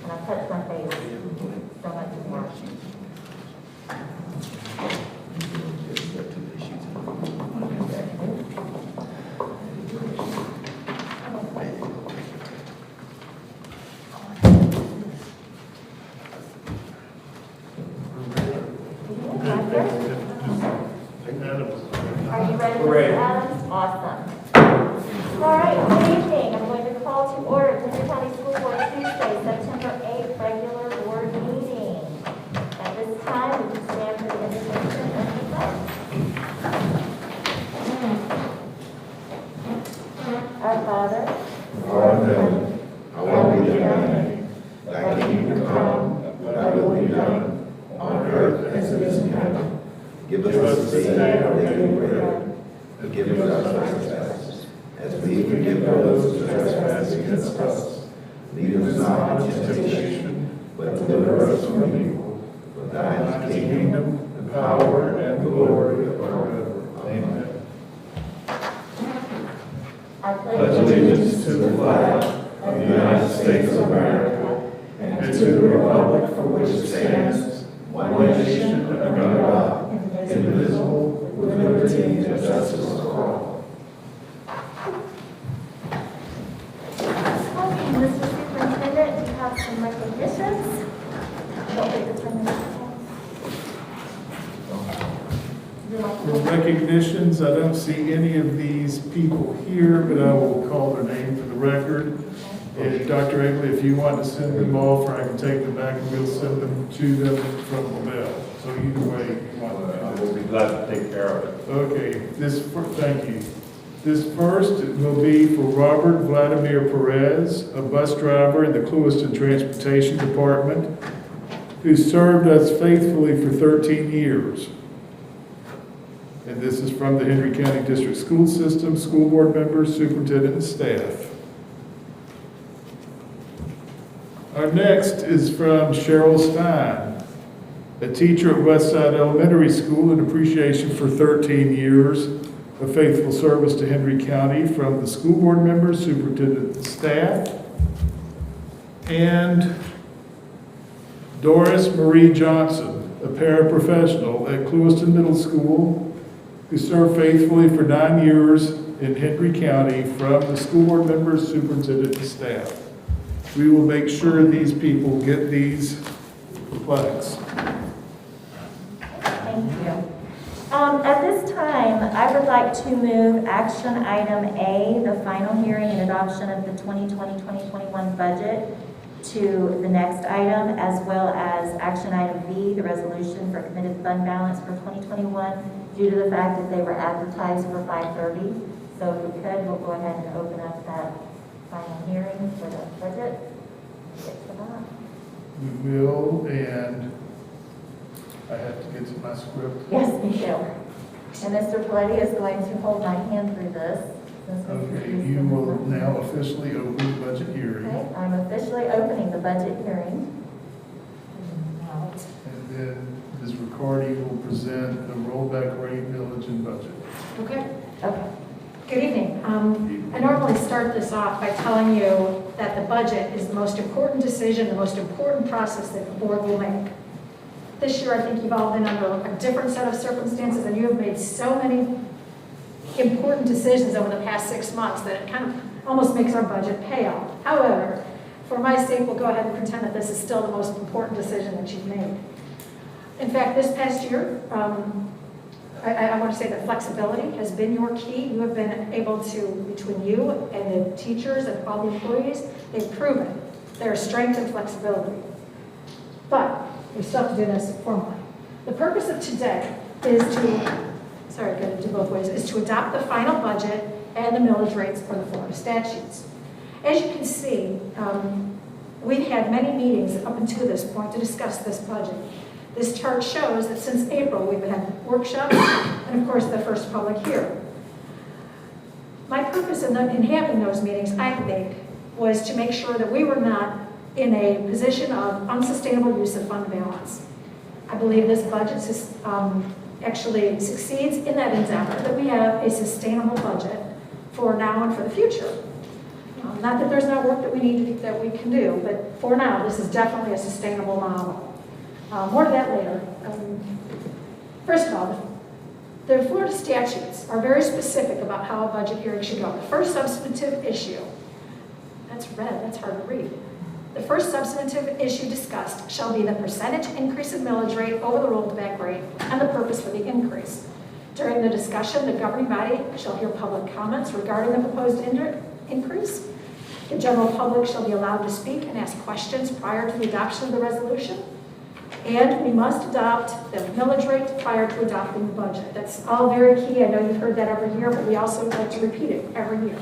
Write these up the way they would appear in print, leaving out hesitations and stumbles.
And I touched my face so much more. Are you ready, Mr. Adams? Awesome. All right, good evening. I'm going to call to order Hendry County School Board Tuesday, September 8th, regular board meeting. At this time, we can stand for the introduction and the pledge. Our Father, who art in heaven, hallowed be thy name. Thy kingdom come, thy will be done, on earth as it is in heaven. Give us this day our daily bread, and forgive us our trespasses, as we forgive those who trespass against us. Lead us not into temptation, but deliver us from evil. For thine is the kingdom, the power, and the glory forever. Amen. I Pledge allegiance to the flag of the United States of America and to the republic for which it stands, one nation under God, indivisible, with liberty and justice for all. Okay, Mr. Superintendent, you have some recognitions. Don't wait to turn this off. For recognitions, I don't see any of these people here, but I will call their name for the record. And Dr. Agley, if you want to send them off, or I can take them back and we'll send them to them from the bell. So either way, you want to. I will be glad to take care of it. Okay, thank you. This first will be for Robert Vladimir Perez, a bus driver in the Clewiston Transportation Department, who served us faithfully for 13 years. And this is from the Hendry County District School System, school board members, superintendent, and staff. Our next is from Cheryl Stein, a teacher at Westside Elementary School, in appreciation for 13 years of faithful service to Hendry County from the school board members, superintendent, and staff. And Doris Marie Johnson, a paraprofessional at Clewiston Middle School, who served faithfully for 9 years in Hendry County from the school board members, superintendent, and staff. We will make sure these people get these plaques. Thank you. At this time, I would like to move action item A, the final hearing and adoption of the 2020-2021 budget, to the next item, as well as action item B, the resolution for committed fund balance for 2021, due to the fact that they were advertised for 5:30. So if we could, we'll go ahead and open up that final hearing for the budget. Get to that. We will, and I have to get to my script. Yes, me too. And Mr. Paletti is going to hold my hand through this. Okay, you will now officially open the budget hearing. Okay, I'm officially opening the budget hearing. And then Ms. Riccardi will present the rollback rate, millage, and budget. Okay, Okay. good evening. I normally start this off by telling you that the budget is the most important decision, the most important process that the board will make. This year, I think you've all been under a different set of circumstances, and you have made so many important decisions over the past 6 months that it kind of almost makes our budget pay off. However, for my sake, we'll go ahead and pretend that this is still the most important decision that you've made. In fact, this past year, I want to say that flexibility has been your key. You have been able to, between you and the teachers and all the employees, they've proven their strength and flexibility. But we still have to do this formally. The purpose of today is to, sorry, I'm going to do both ways, is to adopt the final budget and the millage rates for the Florida statutes. As you can see, we've had many meetings up until this point to discuss this budget. This chart shows that since April, we've had workshops and, of course, the first public hearing. My purpose in having those meetings, I think, was to make sure that we were not in a position of unsustainable use of fund balance. I believe this budget actually succeeds in that endeavor, that we have a sustainable budget for now and for the future. Not that there's not work that that we can do, but for now, this is definitely a sustainable model. More to that later. First of all, the Florida statutes are very specific about how a budget hearing should go. The first substantive issue, that's red, that's hard to read. The first substantive issue discussed shall be the percentage increase in millage rate over the rolled back rate and the purpose for the increase. During the discussion, the governing body shall hear public comments regarding the proposed increase. The general public shall be allowed to speak and ask questions prior to the adoption of the resolution. And we must adopt the millage rate prior to adopting the budget. That's all very key. I know you've heard that every year, but we also like to repeat it every year.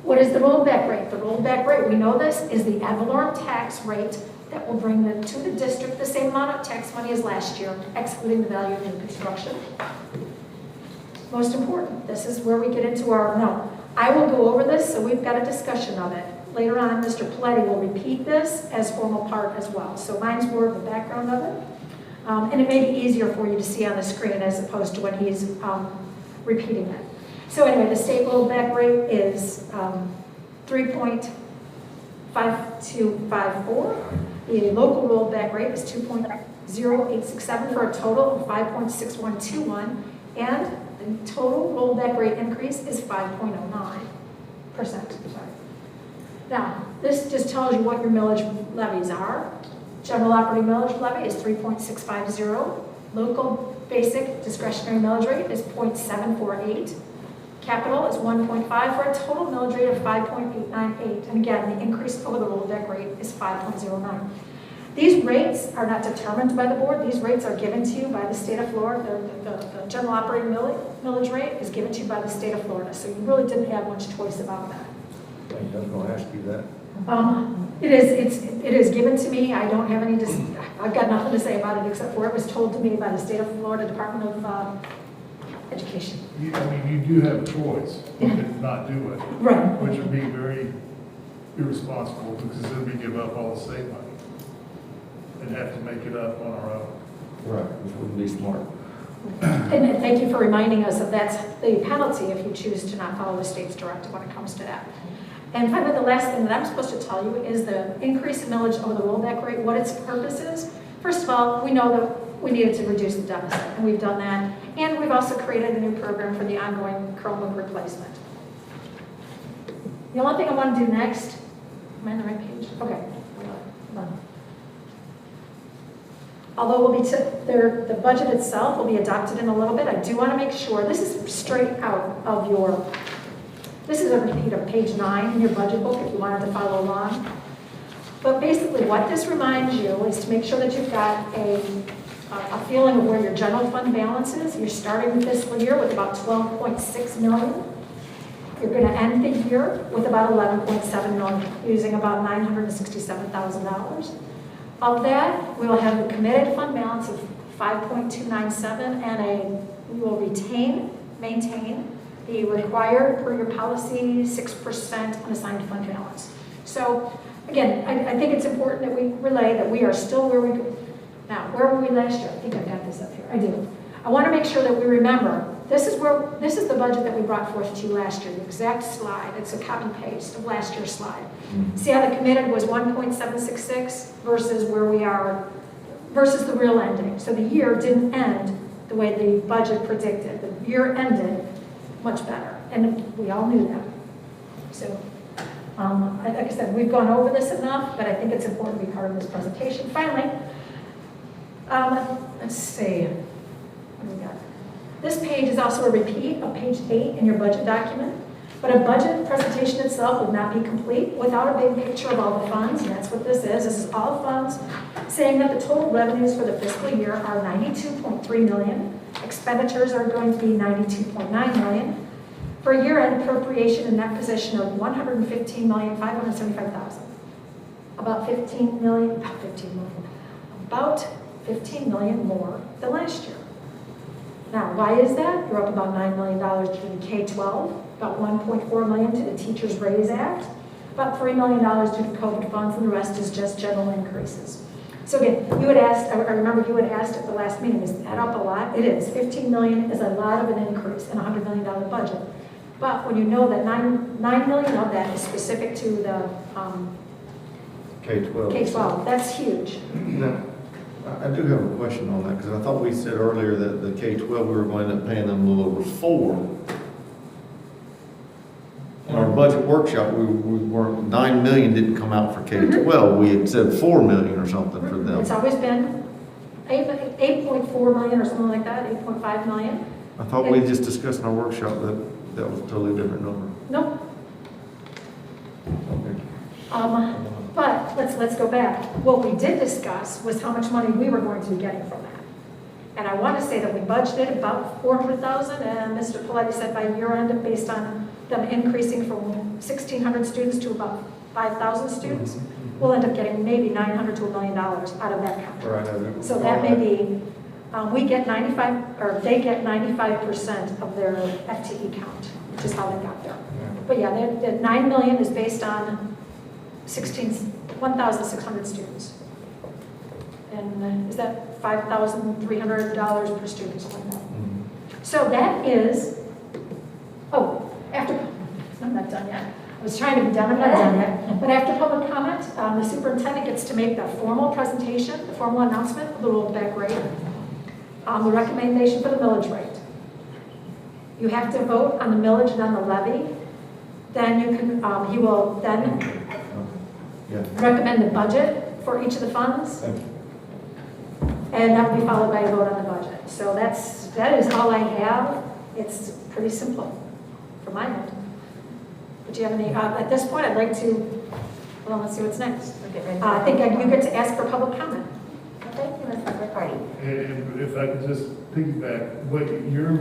What is the rollback rate? The rollback rate, we know this, is the ad valorem tax rate that will bring to the district the same amount of tax money as last year, excluding the value of new construction. Most important, this is where we get into I will go over this, so we've got a discussion of it. Later on, Mr. Paletti will repeat this as formal part as well. So mine's more of the background of it. And it may be easier for you to see on the screen as opposed to when he's repeating it. So anyway, the state rollback rate is 3.5254. The local rollback rate is 2.0867 for a total of 5.6121. And the total rollback rate increase is 5.09%. Now, this just tells you what your millage levies are. General operating millage levy is 3.650. Local basic discretionary millage rate is 0.748. Capital is 1.5 for a total millage rate of 5.898. And again, the increase over the rollback rate is 5.09. These rates are not determined by the board. These rates are given to you by the state of Florida. The general operating millage rate is given to you by the state of Florida. So you really didn't have much choice about that. I was going to ask you that. It is given to me. I don't have I've got nothing to say about it except for it was told to me by the state of Florida Department of Education. You do have a choice. You could not do it. Right. Which would be very irresponsible because then we give up all the state money and have to make it up on our own. Right, which wouldn't be smart. And thank you for reminding us of that's the penalty if you choose to not follow the state's directive when it comes to that. And finally, the last thing that I'm supposed to tell you is the increase in millage over the rollback rate, what its purpose is. First of all, we know that we needed to reduce the deficit, and we've done that. And we've also created a new program for the ongoing Chromebook replacement. The only thing I want to do next, am I on the right page? Okay. Hold on. Although the budget itself will be adopted in a little bit, I do want to make sure, this is straight out of this is a repeat of page 9 in your budget book if you wanted to follow along. But basically what this reminds you is to make sure that you've got a feeling of where your general fund balance is. You're starting the fiscal year with about $12.6 million. You're going to end the year with about $11.7 million, using about $967,000. Of that, we will have a committed fund balance of 5.297, and we will maintain the required per your policy 6% unassigned fund balance. So again, I think it's important that we relay that we are still where we now. Where were we last year? I think I've got this up here. I do. I want to make sure that we remember this is the budget that we brought forth to you last year. The exact slide. It's a copy paste of last year's slide. See how the committed was 1.766 versus where we are versus the real ending. So the year didn't end the way the budget predicted. The year ended much better, and we all knew that. So, like I said, we've gone over this enough, but I think it's important to be part of this presentation. Finally, let's see. What do we got? This page is also a repeat of page 8 in your budget document, but a budget presentation itself would not be complete without a big picture of all the funds, and that's what this is. This is all funds, saying that the total revenues for the fiscal year are $92.3 million. Expenditures are going to be $92.9 million for a year-end appropriation and net position of $115,575,000. About $15 million more than last year. Now, why is that? You're up about $9 million to the K-12, about $1.4 million to the Teachers Raise Act, about $3 million to the COVID funds, and the rest is just general increases. So again, you had asked, I remember you had asked at the last meeting, is that up a lot? It is. $15 million is a lot of an increase in a $100 million budget. But when you know that 9 million of that is specific to the K-12. K-12, that's huge. Now, I do have a question on that, because I thought we said earlier that the K-12, we were going to end up paying them a little over 4. In our budget workshop, we weren't, 9 million didn't come out for K-12, we had said 4 million or something for them. It's always been 8.4 million or something like that, 8.5 million. I thought we just discussed in our workshop that that was a totally different number. Nope. Okay. But let's go back. What we did discuss was how much money we were going to be getting from that. And I want to say that we budgeted about 400,000, and Mr. Paletti said by year end, based on them increasing from 1,600 students to about 5,000 students, we'll end up getting maybe $900 to $1 million out of that contract. Right. So that may be, we get 95, or they get 95% of their FTE count, which is how they got there. But yeah, the 9 million is based on 1,600 students. And is that $5,300 per student, something like that? So that is, I'm not done yet. I was trying to be done, I'm not done yet. But after public comment, the superintendent gets to make the formal presentation, the formal announcement of the rollback rate, the recommendation for the millage rate. You have to vote on the millage and on the levy. Then you can, he will then recommend the budget for each of the funds. And that will be followed by a vote on the budget. So that is all I have. It's pretty simple from my end. But do you have any, at this point, I'd like to, well, let's see what's next. I think you get to ask for public comment. Thank you, Mrs. McCarty. And if I could just piggyback, what your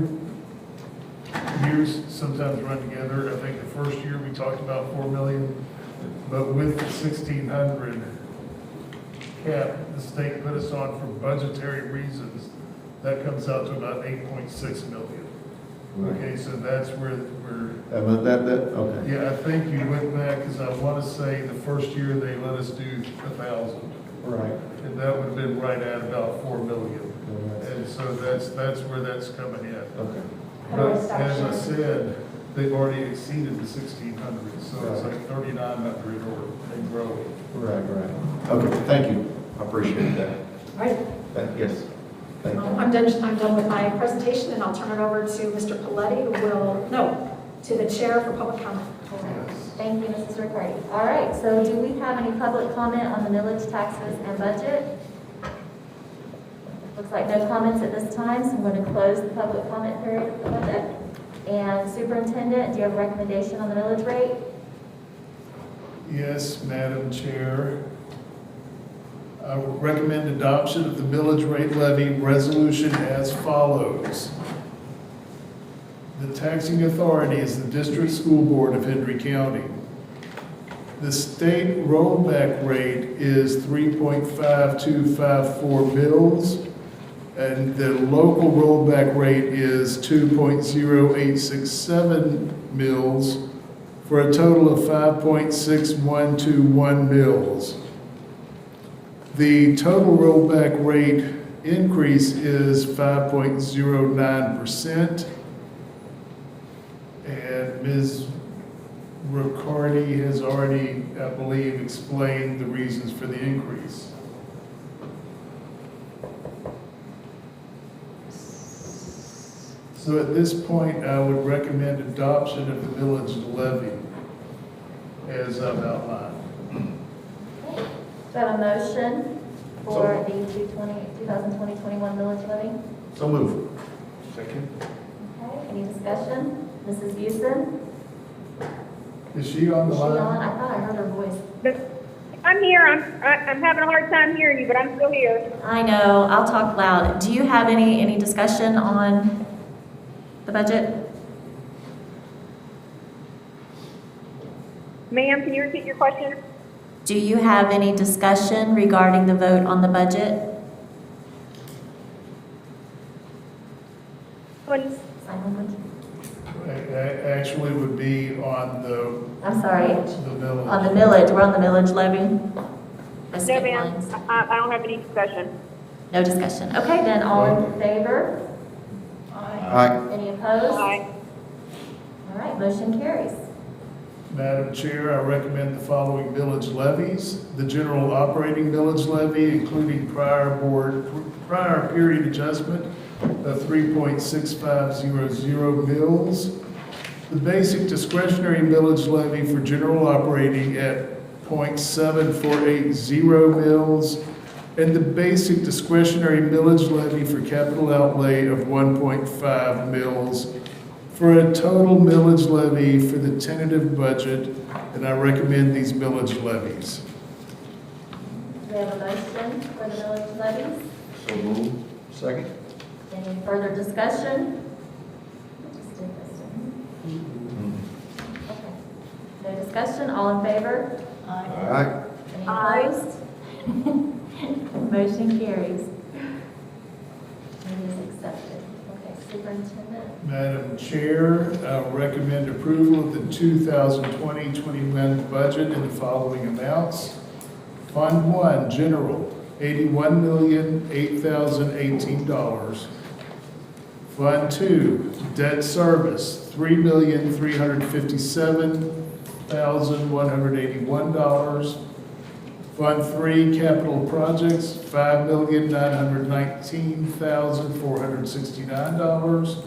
years sometimes run together. I think the first year we talked about 4 million, but with the 1,600 cap the state put us on for budgetary reasons, that comes out to about 8.6 million. Okay, so that's where we're. Okay. Yeah, I think you went back, because I want to say the first year they let us do 1,000. Right. And that would have been right at about 4 million. And so that's where that's coming in. Okay. But as I said, they've already exceeded the 1,600, so it's like 3,900 or they grow. Right. Okay, thank you. I appreciate that. All right. Yes. Thank you. I'm done with my presentation, and I'll turn it over to Mr. Paletti, who will, to the chair for public comment. Yes. Thank you, Mrs. Riccardi. All right, so do we have any public comment on the millage, taxes, and budget? Looks like no comments at this time, so I'm going to close the public comment period for the budget. And Superintendent, do you have a recommendation on the millage rate? Yes, Madam Chair. I would recommend adoption of the millage rate levy resolution as follows. The taxing authority is the District School Board of Hendry County. The state rollback rate is 3.5254 mils, and the local rollback rate is 2.0867 mils, for a total of 5.6121 mils. The total rollback rate increase is 5.09%. And Ms. Riccardi has already, I believe, explained the reasons for the increase. So at this point, I would recommend adoption of the millage levy as I've outlined. Do I have a motion for the 2020-21 millage levy? So move. Second. Okay, any discussion? Mrs. Houston? Is she on the Is she line? on? I thought I heard her voice. I'm here. I'm having a hard time hearing you, but I'm still here. I know, I'll talk loud. Do you have any discussion on the budget? Ma'am, can you repeat your question? Do you have any discussion regarding the vote on the budget? When- Sign language. Actually would be on the I'm sorry, millage. on the millage, we're on the millage levy. I No, skipped ma'am. lines. I don't have any discussion. No discussion. Okay, then all in favor? Aye. Any opposed? Aye. All right, motion carries. Madam Chair, I recommend the following millage levies. The general operating millage levy, including prior period adjustment of 3.6500 mills. The basic discretionary millage levy for general operating at 0.7480 mills. And the basic discretionary millage levy for capital outlay of 1.5 mills, for a total millage levy for the tentative budget, and I recommend these millage levies. Do we have a motion for the millage levies? So moved. Second. Any further discussion? Just did this one. Okay. No discussion, all in favor? All right. Any Aye. opposed? Motion carries. It is accepted. Okay, Superintendent. Madam Chair, I recommend approval of the 2020-21 budget in the following amounts. Fund 1, General, $81,008,018. Fund 2, Debt Service, $3,357,181. Fund 3, Capital Projects, $5,919,469.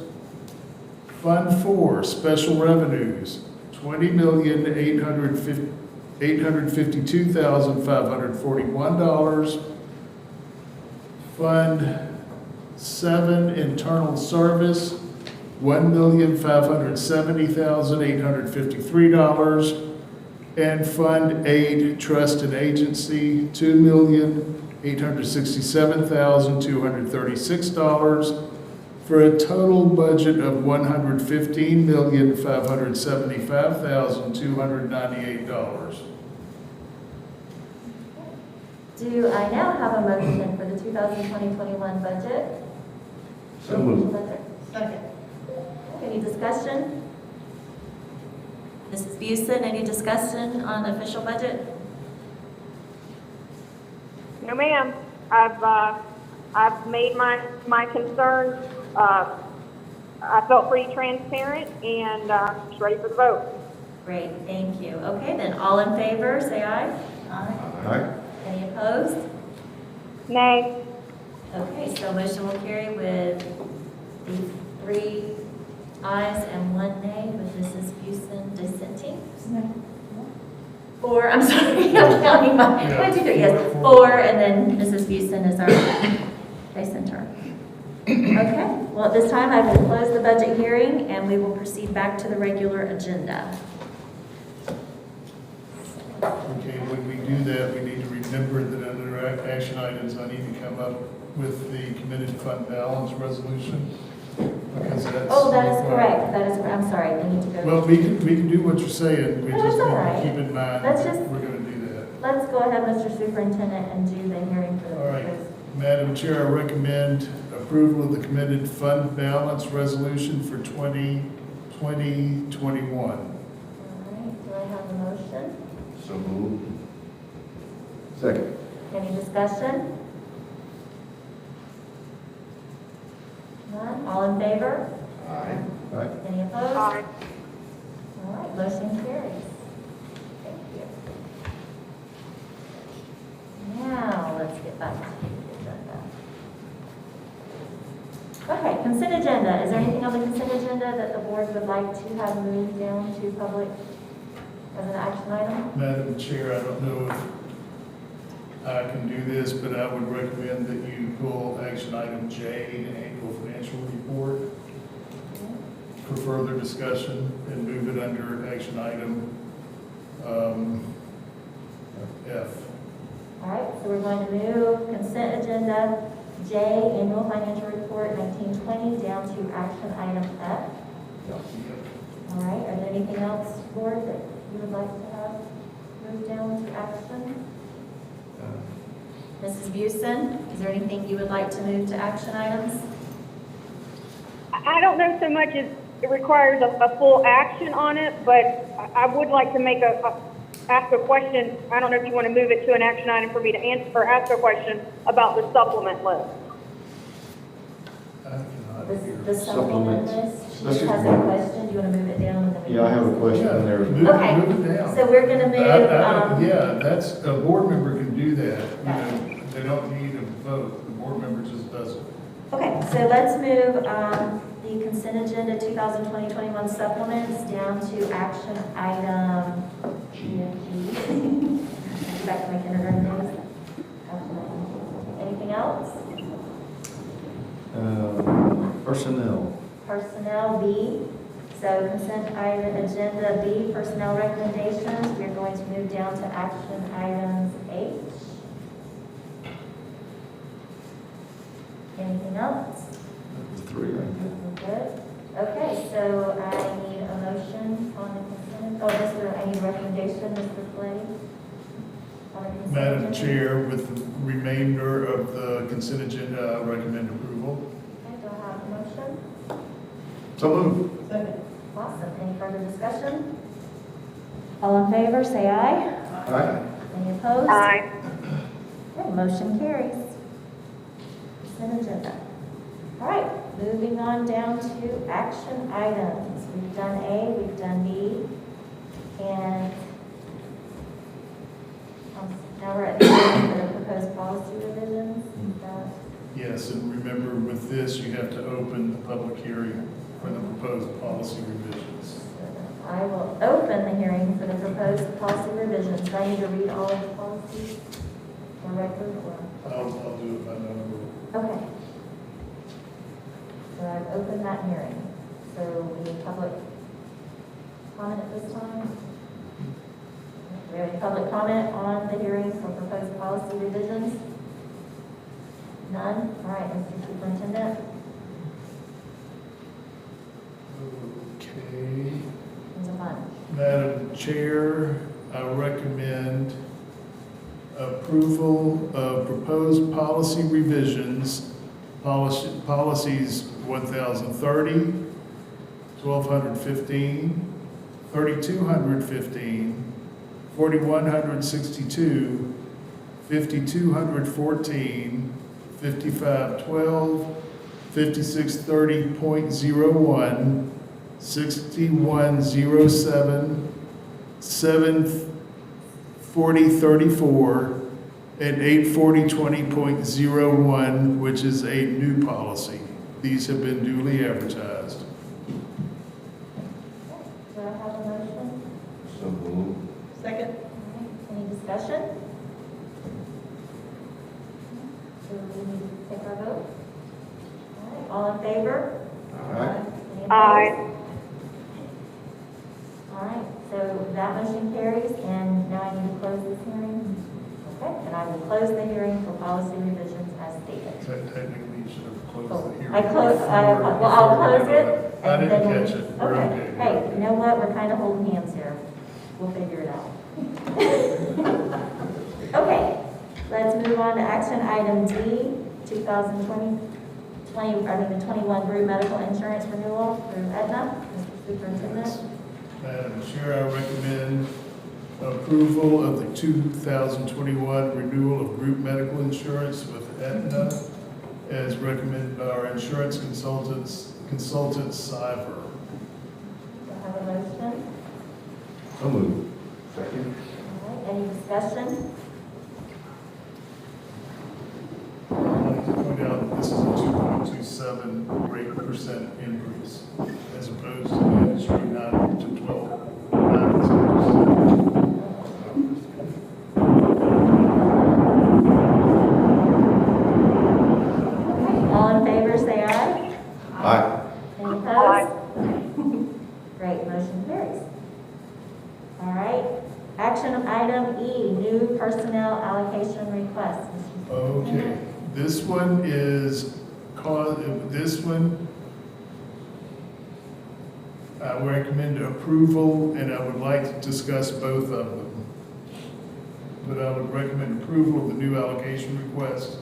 Fund 4, Special Revenues, $20,852,541. Fund 7, Internal Service, $1,570,853. And Fund 8, Trust and Agency, $2,867,236, for a total budget of $115,575,298. Do I now have a motion for the 2020-21 budget? So moved. Second. Any discussion? Mrs. Busen, any discussion on the official budget? No, ma'am. I've made my concerns. I felt pretty transparent and just ready for the vote. Great, thank you. Okay, then all in favor, say aye. Aye. All right. Any opposed? Nay. Okay, so motion will carry with the 3 ayes and 1 nay, with Mrs. Busen dissenting. 4, I'm sorry, I'm counting my, 1, 2, 3, yes, 4, and then Mrs. Busen is our dissenter. Okay, well, at this time, I will close the budget hearing, and we will proceed back to the regular agenda. Okay, when we do that, we need to remember that under our action items, I need to come up with the committed fund balance resolution, because that's. Oh, that is required. correct, that is, I'm sorry, I need to go. Well, we can do what you're saying, we No, just it's need all to right. keep in mind Let's that just- we're gonna do that. Let's go ahead, Mr. Superintendent, and do the hearing for the. All right. Madam Chair, I recommend approval of the committed fund balance resolution for 2020-21. All right, do I have a motion? So moved. Second. Any discussion? None, all in favor? Aye. All right. Any opposed? Aye. All right, motion carries. Thank you. Now, let's get back to the agenda. Okay, consent agenda. Is there anything on the consent agenda that the board would like to have moved down to public as an action item? Madam Chair, I don't know if I can do this, but I would recommend that you pull action item J, the annual financial report, for further discussion, and move it under action item F. All right, so we're going to move consent agenda J, annual financial report 1920, down to action item F. All right, are there anything else, board, that you would like to have moved down to action? Mrs. Busen, is there anything you would like to move to action items? I don't know so much as it requires a full action on it, but I would like to make ask a question. I don't know if you want to move it to an action item for me to answer or ask a question about the supplement list. I cannot The supplement list, she Let's just just has a move. question, do you want to move it down? and then we Yeah, I can- have a question in there. Okay. Move it down. So we're gonna move, Yeah, that's, a board member can do that, you know, they don't need a vote, the board member just does it. okay, so let's move, the consent agenda 2020-21 supplements down to action item G and G. Back to my kindergarten days. Anything else? Personnel. Personnel B. So consent item agenda B, personnel recommendations. We're going to move down to action items H. Anything else? Three, I think. We're good. Okay, so I need a motion on the consent. Oh, I need a recommendation, Mr. Flay. on the consent Madam agenda. Chair, with the remainder of the consent agenda, I recommend approval. Okay, do I have a motion? So moved. Awesome. Any further discussion? All in favor, say aye. Aye. Any opposed? Aye. Okay, motion carries. Consent agenda. All right, moving on down to action items. We've done A, we've done B, and now we're at the end for the proposed policy revisions. Yes, and remember, with this, you have to open the public hearing for the proposed policy revisions. I will open the hearing for the proposed policy revisions. Do I need to read all of the policies for record or? I'll do it by number. Okay. So I've opened that hearing. So we need public comment at this time? Do we have any public comment on the hearing for proposed policy revisions? None? All right, Mr. Superintendent, Okay. there's a bunch. Madam Chair, I recommend approval of proposed policy revisions, policies 1030, 1215, 3215, 4162, 5214, 5512, 5630.01, 6107, 74034, and 84020.01, which is a new policy. These have been duly advertised. Do I have a motion? So moved. Second. Any discussion? So we need to take our vote. All right, all in favor? Aye. Any opposed? Aye. All right, so that motion carries, and now I need to close this hearing. Okay, and I will close the hearing for policy revisions as stated. Technically, you should have closed the hearing. I close, well, I'll close it. I and didn't then- catch it. We're Okay, okay. hey, you know what, we're kind of holding hands here. We'll figure it out. Okay, let's move on to action item D, the 21 group medical insurance renewal through Aetna. Mr. Superintendent. Madam Chair, I recommend approval of the 2021 renewal of group medical insurance with Aetna as recommended by our insurance consultant Cyber. Do I have a motion? So moved. Second. All right, any discussion? I'd like to point out that this is a 2.27 rate% increase as opposed to the industry 9 to 12. All in favor, say aye. Aye. Any opposed? Aye. Great, motion carries. All right, action item E, new personnel allocation request. Mr. Okay, this one is, I recommend approval, and I would like to discuss both of them. But I would recommend approval of the new allocation request.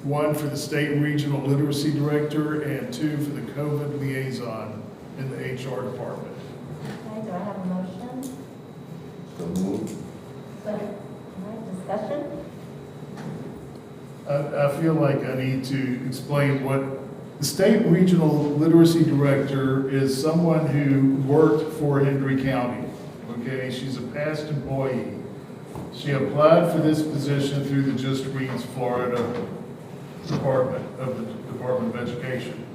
One for the state and regional literacy director, and two for the COVID liaison in the HR department. Okay, do I have a motion? So moved. All right, discussion? I feel like I need to explain what The state regional literacy director is someone who worked for Hendry County. Okay, she's a past employee. She applied for this position through the Just Reads Florida Department of the Department of Education.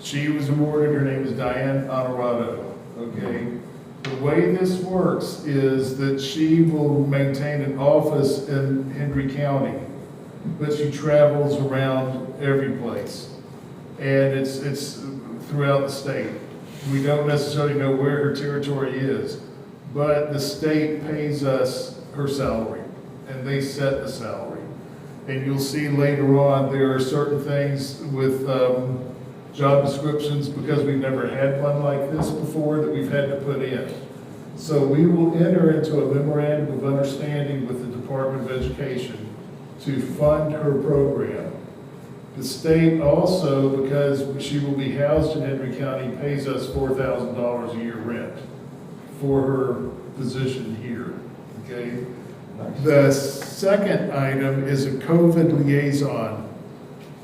She was awarded, her name is Diane Honorado. Okay, the way this works is that she will maintain an office in Hendry County, but she travels around every place. And it's throughout the state. We don't necessarily know where her territory is, but the state pays us her salary, and they set the salary. And you'll see later on, there are certain things with job descriptions, because we've never had one like this before, that we've had to put in. So we will enter into a memorandum of understanding with the Department of Education to fund her program. The state also, because she will be housed in Hendry County, pays us $4,000 a year rent for her position here, okay? The second item is a COVID liaison.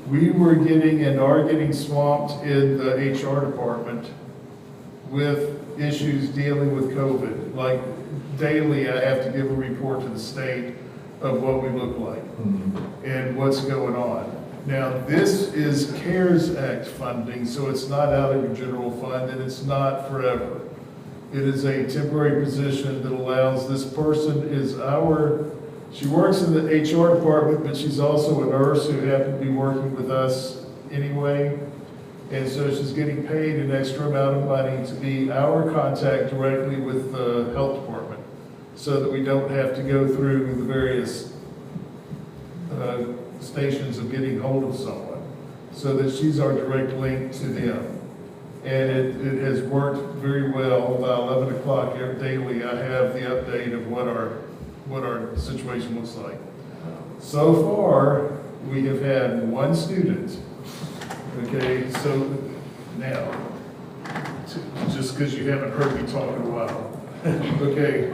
We were getting and are getting swamped in the HR department with issues dealing with COVID. Like daily, I have to give a report to the state of what we look like and what's going on. Now, this is CARES Act funding, so it's not out of your general fund, and it's not forever. It is a temporary position that allows, this person is she works in the HR department, but she's also a nurse who happened to be working with us anyway. And so she's getting paid an extra amount of money to be our contact directly with the health department, so that we don't have to go through the various stations of getting hold of someone, so that she's our direct link to them. And it has worked very well. By 11 o'clock daily, I have the update of what our situation looks like. So far, we have had one student. Okay, so now, just because you haven't heard me talk in a while, okay,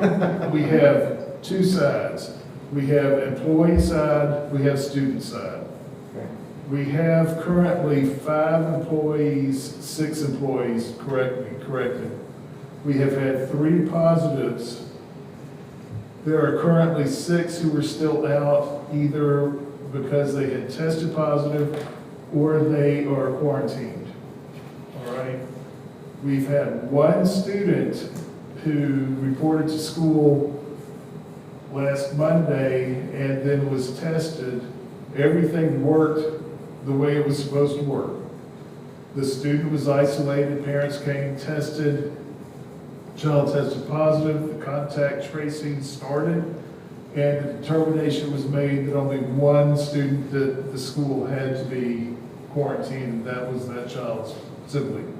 we have two sides. We have employee side, we have student side. We have currently 5 employees, 6 employees, corrected. We have had 3 positives. There are currently 6 who are still out, either because they had tested positive or they are quarantined. All right? We've had 1 student who reported to school last Monday and then was tested. Everything worked the way it was supposed to work. The student was isolated, parents came, tested, child tested positive, the contact tracing started, and the determination was made that only 1 student that the school had to be quarantined, and that was that child's sibling.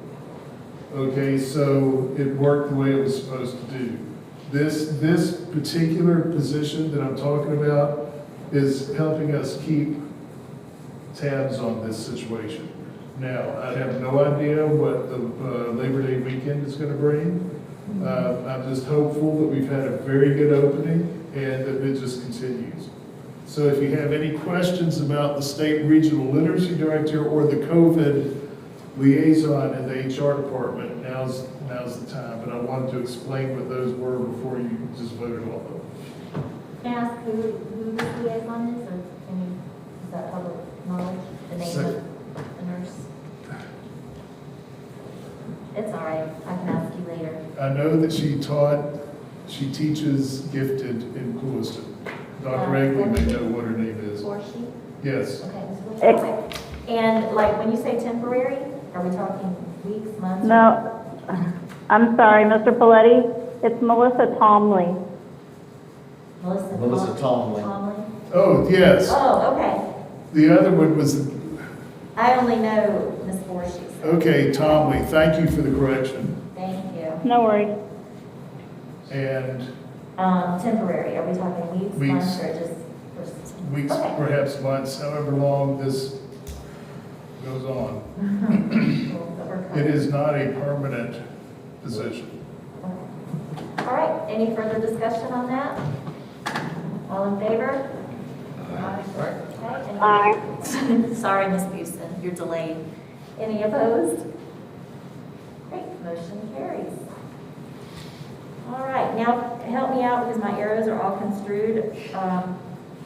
Okay, so it worked the way it was supposed to do. This particular position that I'm talking about is helping us keep tabs on this situation. Now, I have no idea what the Labor Day weekend is going to bring. I'm just hopeful that we've had a very good opening and that it just continues. So if you have any questions about the State Regional Literacy Director or the COVID liaison in the HR department, now's the time. But I wanted to explain what those were before you just voted on them. Can I ask who this liaison is, or is that public knowledge, the name of the nurse? It's all right, I can ask you later. I know that she teaches gifted in Clewiston. Dr. Egley may know what her name is. Or she? Yes. Okay. Okay. And like, when you say temporary, are we talking weeks, months? No, I'm sorry, Mr. Paletti, it's Melissa Tomley. Melissa Tomlin. Oh, yes. Oh, okay. The other one was, I only know Ms. Voorhees. okay, Tomley. Thank you for the correction. Thank you. No worries. And Temporary, are we talking weeks, Weeks. months, or just? weeks, Okay. perhaps months, however long this goes on. But we're It covered. is not a permanent position. Okay. All right, any further discussion on that? All in favor? Okay, any- Aye. Sorry, Ms. Busen, you're delayed. Any opposed? Great, motion carries. All right, now help me out because my arrows are all construed.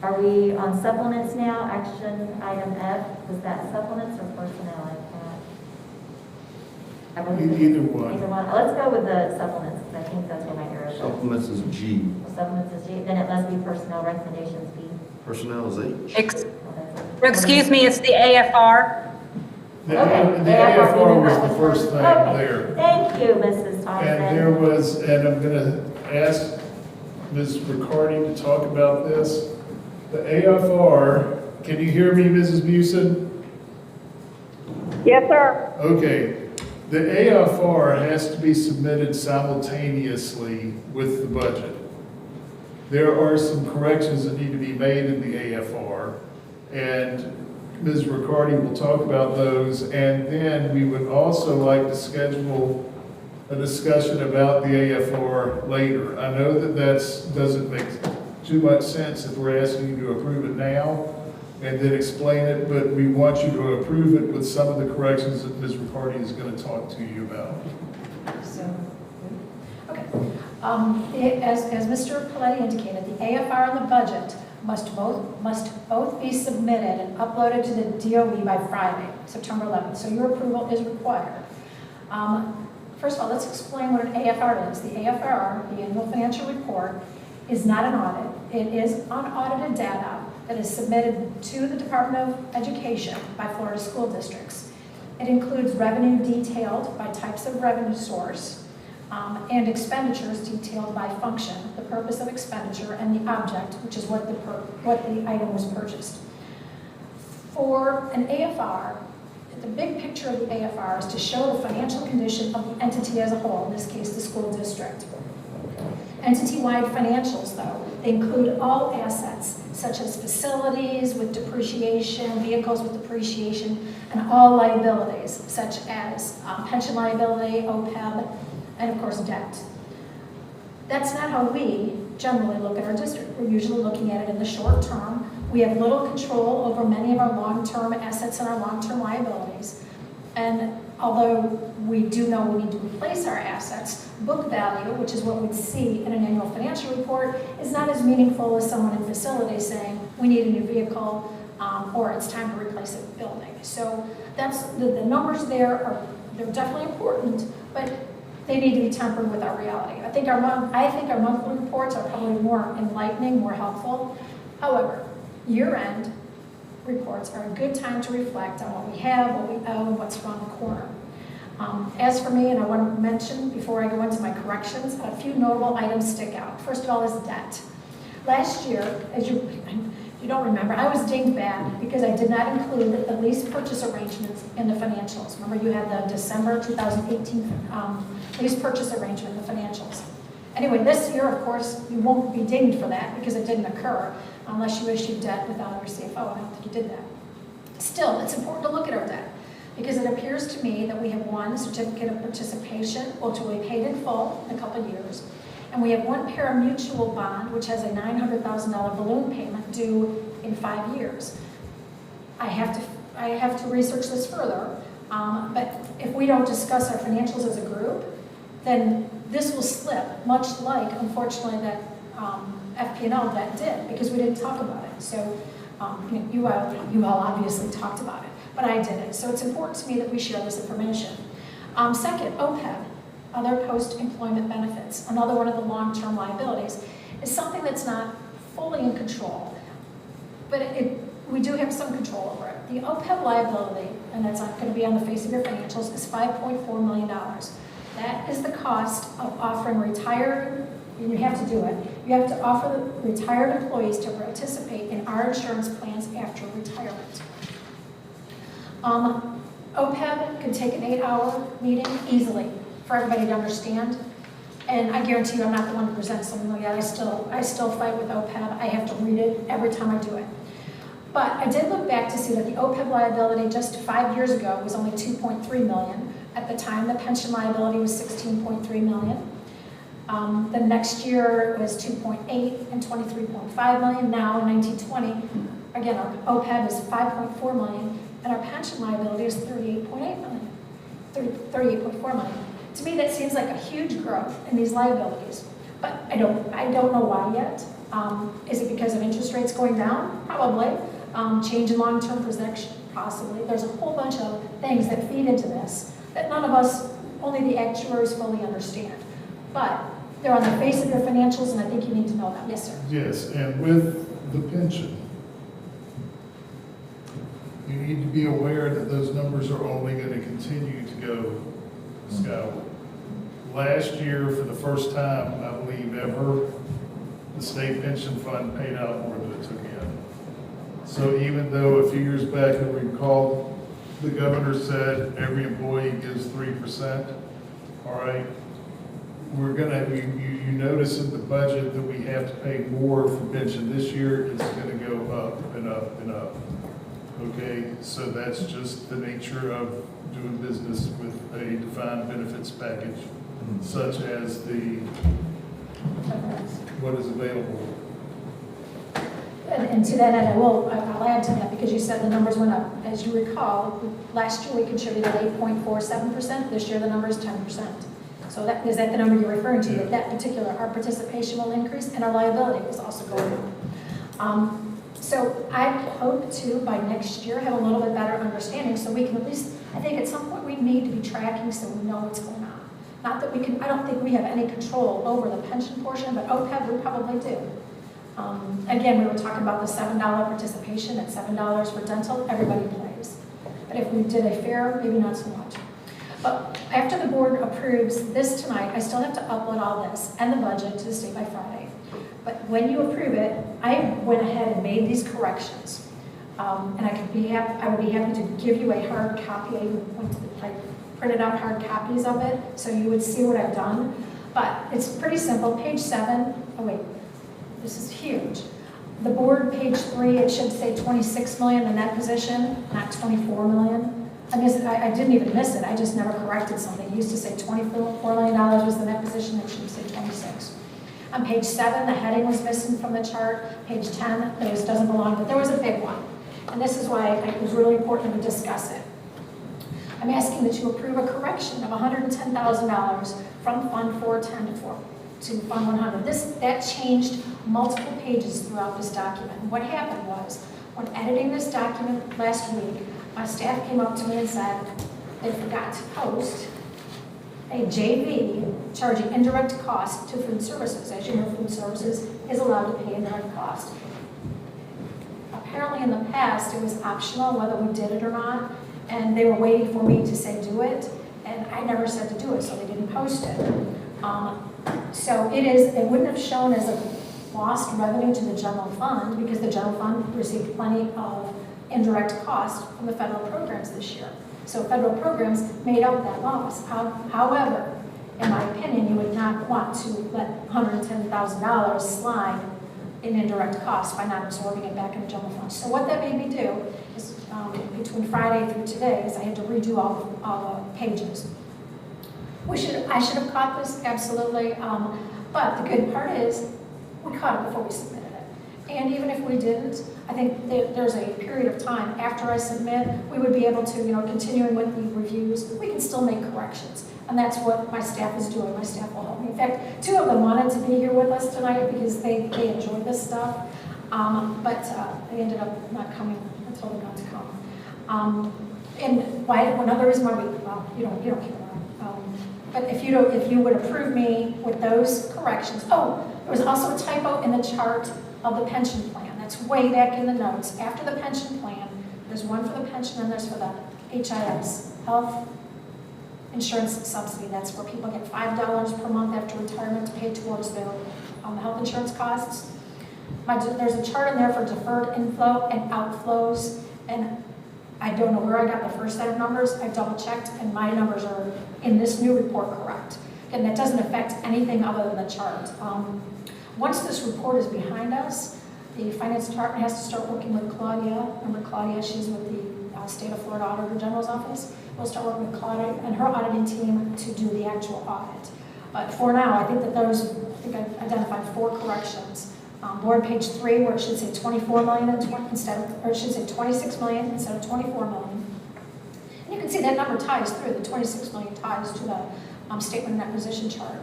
Are we on supplements now? Action item F, was that supplements or personnel? I believe Either one. Either one. Let's go with the supplements because I think that's where my arrows are. Supplements is G, Supplements is G, then it must be personnel recommendations B. personnel is H. Excuse me, it's the AFR. The Okay. the AFR was the first thing there. Thank you, Mrs. And there Thompson. was, and I'm gonna ask Ms. Riccardi to talk about this. The AFR, can you hear me, Mrs. Busen? Yes, sir. Okay, the AFR has to be submitted simultaneously with the budget. There are some corrections that need to be made in the AFR, and Ms. Riccardi will talk about those, and then we would also like to schedule a discussion about the AFR later. I know that doesn't make too much sense if we're asking you to approve it now and then explain it, but we want you to approve it with some of the corrections that Ms. Riccardi is going to talk to you about. So, okay. As Mr. Paletti indicated, the AFR and the budget must both be submitted and uploaded to the DOE by Friday, September 11th. So your approval is required. First of all, let's explain what an AFR is. The AFR, the Annual Financial Report, is not an audit. It is unaudited data that is submitted to the Department of Education by Florida school districts. It includes revenue detailed by types of revenue source and expenditures detailed by function, the purpose of expenditure, and the object, which is what the item was purchased. For an AFR, the big picture of the AFR is to show the financial condition of the entity as a whole, in this case, the school district. Entity-wide financials, though, they include all assets, such as facilities with depreciation, vehicles with depreciation, and all liabilities, such as pension liability, OPEB, and of course, debt. That's not how we generally look at our district. We're usually looking at it in the short term. We have little control over many of our long-term assets and our long-term liabilities. And although we do know we need to replace our assets, book value, which is what we'd see in an annual financial report, is not as meaningful as someone in facilities saying, we need a new vehicle, or it's time to replace a building. So that's, the numbers there they're definitely important, but they need to be tempered with our reality. I think our monthly reports are probably more enlightening, more helpful. However, year-end reports are a good time to reflect on what we have, what we owe, and what's around the corner. As for me, and I want to mention before I go into my corrections, a few notable items stick out. First of all is debt. Last year, as you don't remember, I was dinged bad because I did not include the lease purchase arrangements in the financials. Remember, you had the December 2018 lease purchase arrangement in the financials. Anyway, this year, of course, you won't be dinged for that because it didn't occur unless you issued debt without your CFO. I don't think you did that. Still, it's important to look at our debt because it appears to me that we have one certificate of participation, which will be paid in full in a couple of years, and we have one pari-mutuel bond, which has a $900,000 balloon payment due in 5 years. I have to research this further, but if we don't discuss our financials as a group, then this will slip, much like, unfortunately, that FP&L debt did, because we didn't talk about it. So you all obviously talked about it, but I didn't. So it's important to me that we share this information. Second, OPEB, other post-employment benefits, another one of the long-term liabilities, is something that's not fully in control, but we do have some control over it. The OPEB liability, and that's not going to be on the face of your financials, is $5.4 million. That is the cost of offering retired, and you have to do it, you have to offer the retired employees to participate in our insurance plans after retirement. OPEB can take an 8-hour meeting easily for everybody to understand. And I guarantee you I'm not the one to present something like that. I still fight with OPEB. I have to read it every time I do it. But I did look back to see that the OPEB liability just 5 years ago was only $2.3 million. At the time, the pension liability was $16.3 million. The next year it was 2.8 and 23.5 million. Now in 1920, again, our OPEB is 5.4 million, and our pension liability is 38.8 million, 38.4 million. To me, that seems like a huge growth in these liabilities, but I don't know why yet. Is it because of interest rates going down? Probably. Change in long-term projection, possibly. There's a whole bunch of things that feed into this that none of us, only the actuaries fully understand. But they're on the face of your financials, and I think you need to know them. Yes, sir. Yes, and with the pension, you need to be aware that those numbers are only going to continue to go skyward. Last year, for the first time, I believe ever, the state pension fund paid out more than it took in. So even though a few years back, if we recall, the governor said every employee gives 3%, all right, we're gonna, you notice in the budget that we have to pay more for pension this year, it's gonna go up and up and up. Okay, so that's just the nature of doing business with a defined benefits package, such as the, what is available. And to that end, I'll add to that, because you said the numbers went up. As you recall, last year we contributed 8.47%, this year the number is 10%. So is that the number you're referring to, that particular, our participation will increase and our liability is also going up. So I hope to, by next year, have a little bit better understanding, so we can at least, I think at some point we need to be tracking so we know what's going on. Not that we can, I don't think we have any control over the pension portion, but OPEB we probably do. Again, we were talking about the $7 participation at $7 for dental, everybody plays. But if we did a fair, maybe not so much. But after the board approves this tonight, I still have to upload all this and the budget to the state by Friday. But when you approve it, I went ahead and made these corrections. And I would be happy to give you a hard copy. I printed out hard copies of it, so you would see what I've done. But it's pretty simple. Page 7, oh wait, this is huge. The board, page 3, it should say 26 million in that position, not 24 million. I didn't even miss it. I just never corrected something. It used to say $24 million was the net position. It should say 26. On page 7, the heading was missing from the chart. Page 10, this doesn't belong, but there was a big one. And this is why it was really important to discuss it. I'm asking that you approve a correction of $110,000 from Fund 410 to Fund 100. That changed multiple pages throughout this document. And what happened was, when editing this document last week, my staff came up to me and said they forgot to post a JV charging indirect cost to food services. As you know, food services is allowed to pay indirect cost. Apparently in the past, it was optional whether we did it or not, and they were waiting for me to say do it, and I never said to do it, so they didn't post it. So it wouldn't have shown as a lost revenue to the general fund, because the general fund received plenty of indirect cost from the federal programs this year. So federal programs made up that loss. However, in my opinion, you would not want to let $110,000 slide in indirect costs by not absorbing it back in the general fund. So what that made me do is, between Friday through today, is I had to redo all the pages. I should have caught this, absolutely. But the good part is, we caught it before we submitted it. And even if we didn't, I think there's a period of time after I submit, we would be able to, continuing with the reviews, we can still make corrections. And that's what my staff is doing. My staff will help me. In fact, 2 of them wanted to be here with us tonight because they enjoy this stuff. But they ended up not coming. I told them not to come. And another reason why you don't care. But if you would approve me with those corrections. Oh, there was also a typo in the chart of the pension plan. That's way back in the notes. After the pension plan, there's one for the pension and there's for the HIS, health insurance subsidy. That's where people get $5 per month after retirement to pay towards their health insurance costs. There's a chart in there for deferred inflow and outflows, and I don't know where I got the first set of numbers. I double checked, and my numbers are in this new report correct. And that doesn't affect anything other than the chart. Once this report is behind us, the finance department has to start working with Claudia. Remember Claudia, she's with the State of Florida Auditor General's office. We'll start working with Claudia and her auditing team to do the actual audit. But for now, I think I've identified 4 corrections Board page 3, where it should say 24 million instead of, or it should say 26 million instead of 24 million. And you can see that number ties through, the 26 million ties to the statement of net position chart.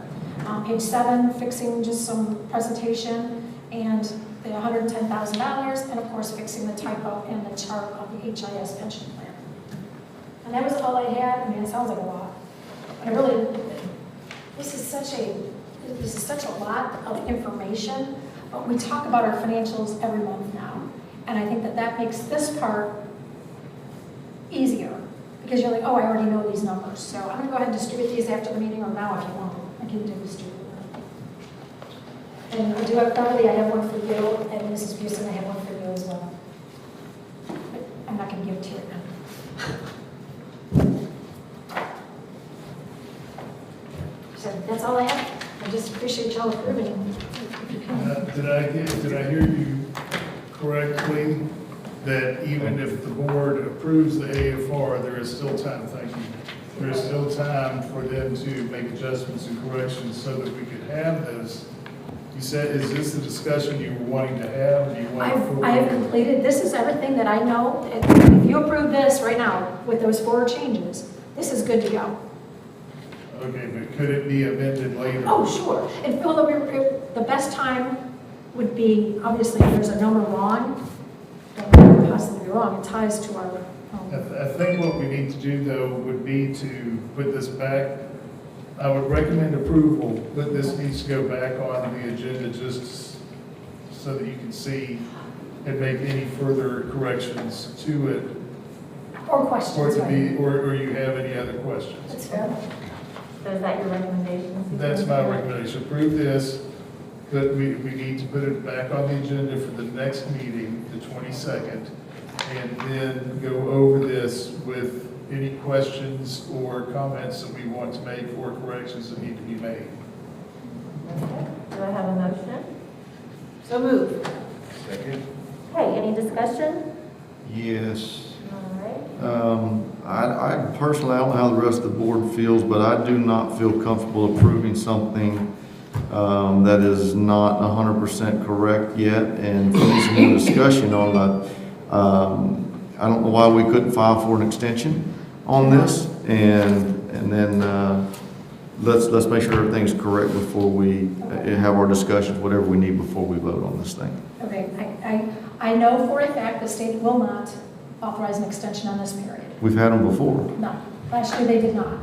Page 7, fixing just some presentation and the $110,000, and of course fixing the typo in the chart of the HIS pension plan. And that was all I had. I mean, it sounds like a lot, but I really, this is such a lot of information. But we talk about our financials every month now, and I think that makes this part easier because you're like, oh, I already know these numbers. So I'm going to go ahead and distribute these after the meeting, or now if you want, I can distribute them. And I do have Carly, I have one for you, and Mrs. Houston, I have one for you as well. But I'm not going to give it to you right now. So that's all I have. I just appreciate y'all approving. Did I hear you correctly, that even if the board approves the AFR, there is still time, thank you, there is still time for them to make adjustments and corrections so that we could have this? You said, is this the discussion you were wanting to have? Do you want I have completed, this is everything that I know. And if you approve this right now with those 4 changes, this is good to go. Okay, but could it be amended later? Oh, sure. And the best time would be, obviously, if there's a number wrong, that could possibly be wrong, it ties to our. I think what we need to do, though, would be to put this back. I would recommend approval, but this needs to go back on the agenda just so that you can see and make any further corrections to it. Or questions, right? Or you have any other questions. That's fair. So is that your recommendation? That's my recommendation. Approve this, but we need to put it back on the agenda for the next meeting, the 22nd, and then go over this with any questions or comments that we want to make or corrections that need to be made. Okay. Do I have a motion? So moved. Second. Okay, any discussion? Yes. All right. I personally, I don't know how the rest of the board feels, but I do not feel comfortable approving something that is not 100% correct yet, and for some more discussion on the, I don't know why we couldn't file for an extension on this, and then let's make sure everything's correct before we have our discussions, whatever we need before we vote on this thing. Okay, I know for a fact the state will not authorize an extension on this period. We've had them before. No, last year they did not.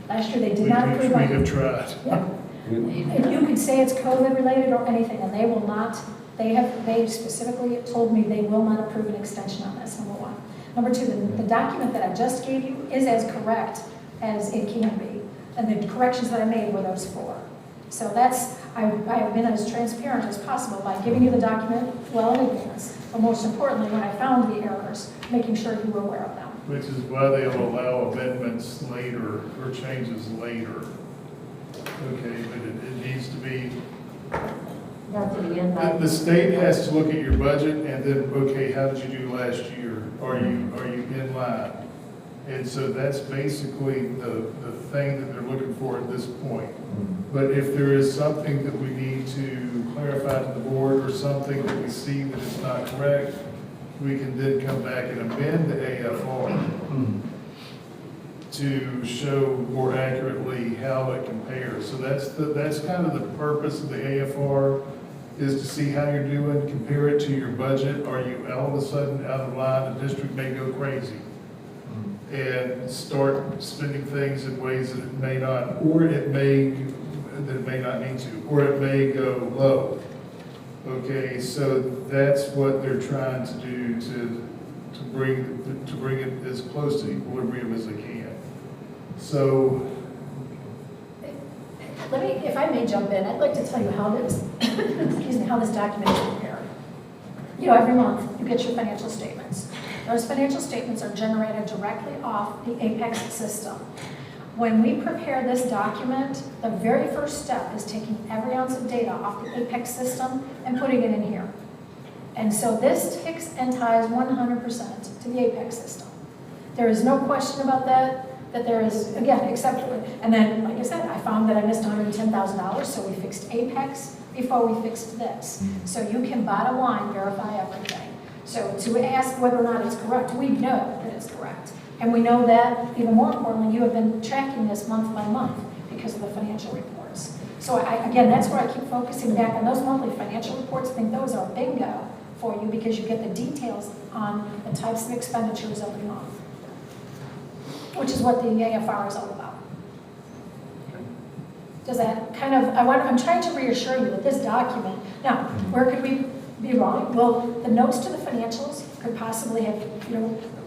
Last year they did not approve. We have tried. Yeah. And you could say it's COVID related or anything, and they will not, they specifically told me they will not approve an extension on this, number one. Number two, the document that I just gave you is as correct as it can be. And the corrections that I made were those 4. So that's, I have been as transparent as possible by giving you the document well in advance. But most importantly, when I found the errors, making sure you were aware of them. Which is why they'll allow amendments later or changes later. Okay, but it needs to be, Not to the end. the state has to look at your budget and then, okay, how did you do last year? Are you in line? And so that's basically the thing that they're looking for at this point. But if there is something that we need to clarify to the board or something that we see that is not correct, we can then come back and amend the AFR to show more accurately how it compares. So that's kind of the purpose of the AFR, is to see how you're doing, compare it to your budget. Are you all of a sudden out of line? The district may go crazy and start spending things in ways that it may not, or it may not need to, or it may go low. Okay, so that's what they're trying to do to bring it as close to equilibrium as they can. So, If I may jump in, I'd like to tell you how this, excuse me, how this document is prepared. You know, every month you get your financial statements. Those financial statements are generated directly off the Apex system. When we prepare this document, the very first step is taking every ounce of data off the Apex system and putting it in here. And so this ticks and ties 100% to the Apex system. There is no question about that there is, again, except for, and then, like I said, I found that I missed $110,000, so we fixed Apex, before we fixed this. So you can bottom line verify everything. So to ask whether or not it's correct, we know that it's correct. And we know that, even more importantly, you have been tracking this month by month because of the financial reports. So again, that's where I keep focusing back on those monthly financial reports. I think those are bingo for you because you get the details on the types of expenditures every month, which is what the AFR is all about. Does that kind of, I'm trying to reassure you that this document, now, where could we be wrong? Well, the notes to the financials could possibly have,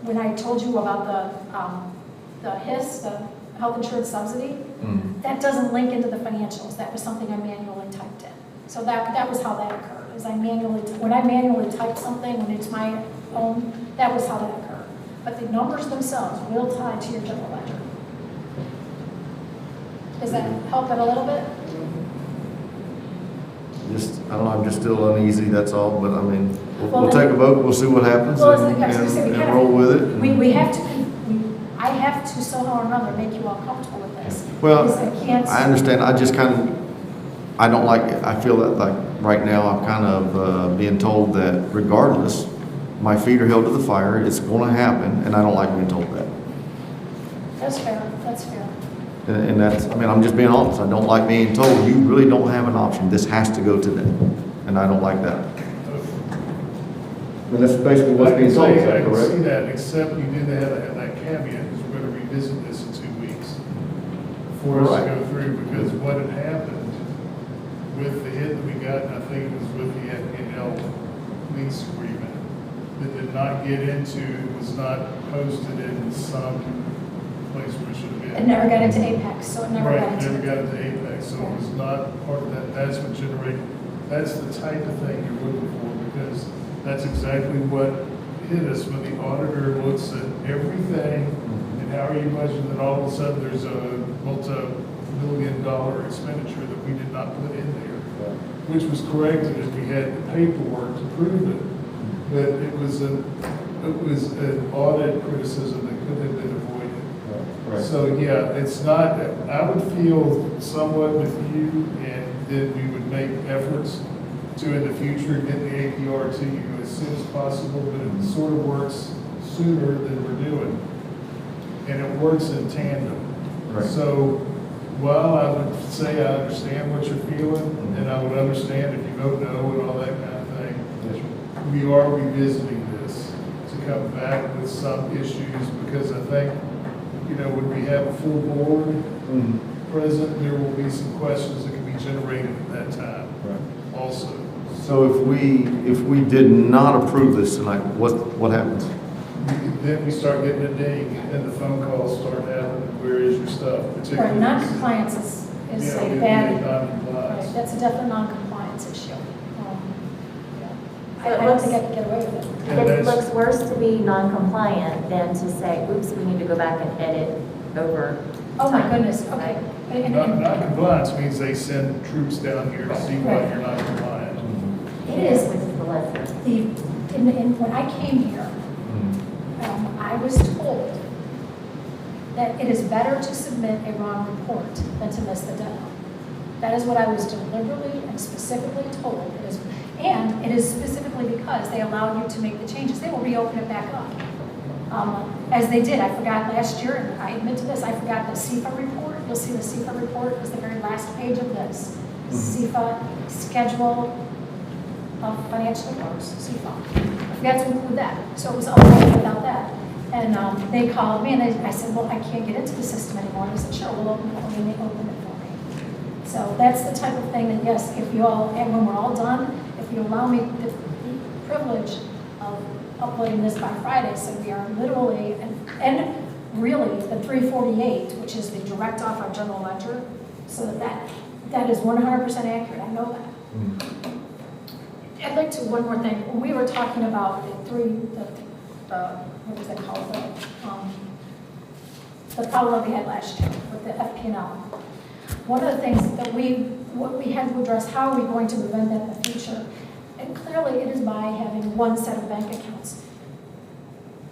when I told you about the HIS, the health insurance subsidy, that doesn't link into the financials. That was something I manually typed in. So that was how that occurred, is when I manually typed something, when it's my own, that was how that occurred. But the numbers themselves will tie to your general ledger. Does that help it a little bit? I don't know, I'm just still uneasy, that's all, but I mean, Well, we'll take a vote, we'll see what happens Well, and I was gonna say, we and roll with it. We have to, I have to somehow or another make you all comfortable with this. Well, Because I can't. I understand, I just I don't like, I feel that like right now I'm kind of being told that regardless, my feet are held to the fire, it's gonna happen, and I don't like being told that. That's fair, that's fair. And that's, I mean, I'm just being honest, I don't like being told, you really don't have an option, this has to go today, and I don't like that. I mean, that's basically what's being told, is I that can see correct? that, except you did have that caveat, because we're going to revisit this in 2 weeks for us to Right. go through, because what had happened with the hit that we got, and I think it was with the FPL lease agreement, that did not get into, was not posted in some place where it should have been. It never got into Apex, so it never got Right, into. never got into Apex, so it was not part of that, that's what generated, that's the type of thing you're looking for, because that's exactly what hit us when the auditor looks at everything, and how are you budgeting, and all of a sudden there's a multi-million-dollar expenditure that we did not put in there, which was corrected if we had the paperwork to prove it, but it was an audit criticism that could have been avoided. Right. So, yeah, it's not, I would feel somewhat with you, and that we would make efforts to, in the future, get the APR to you as soon as possible, but it sort of works sooner than we're doing. And it works in tandem. Right. So, while I would say I understand what you're feeling, and I would understand if you vote no and all that kind of thing, we are revisiting this to come back with some issues, because I think, when we have a full board present, there will be some questions that can be generated at that time also. So if we did not approve this tonight, what happens? Then we start getting a ding, and the phone calls start happening, where is your stuff? Right, Particularly, non-compliance is yeah, a we bad, make right, non-compliance. that's a definite non-compliance issue. So it I don't looks- think I could get away with it. And It that's- looks worse to be non-compliant than to say, oops, we need to go back and edit over. Oh my time. goodness, okay. And- and- Non-compliance means they send troops down here to see why Right. you're not compliant. It is, which is the lesson. When I came here, I was told that it is better to submit a wrong report than to miss the deadline. That is what I was deliberately and specifically told. And it is specifically because they allow you to make the changes. They will reopen it back up. As they did, I forgot last year, and I admit to this, I forgot the CFA report. You'll see the CFA report is the very last page of this. CFA schedule of financial reports, CFA. I forgot to include that, so it was all without that. And they called me, and I said, well, I can't get into the system anymore. And they said, sure, we'll open it for you, and they opened it for me. So that's the type of thing that, yes, if you all, and when we're all done, if you allow me the privilege of uploading this by Friday, so we are literally, and really, the 348, which is the direct off our general ledger, so that is 100% accurate, I know that. I'd like to, one more thing, when we were talking about what was it called, the problem that we had last year with the FP&L. One of the things that what we had to address, how are we going to prevent that in the future? And clearly it is by having one set of bank accounts.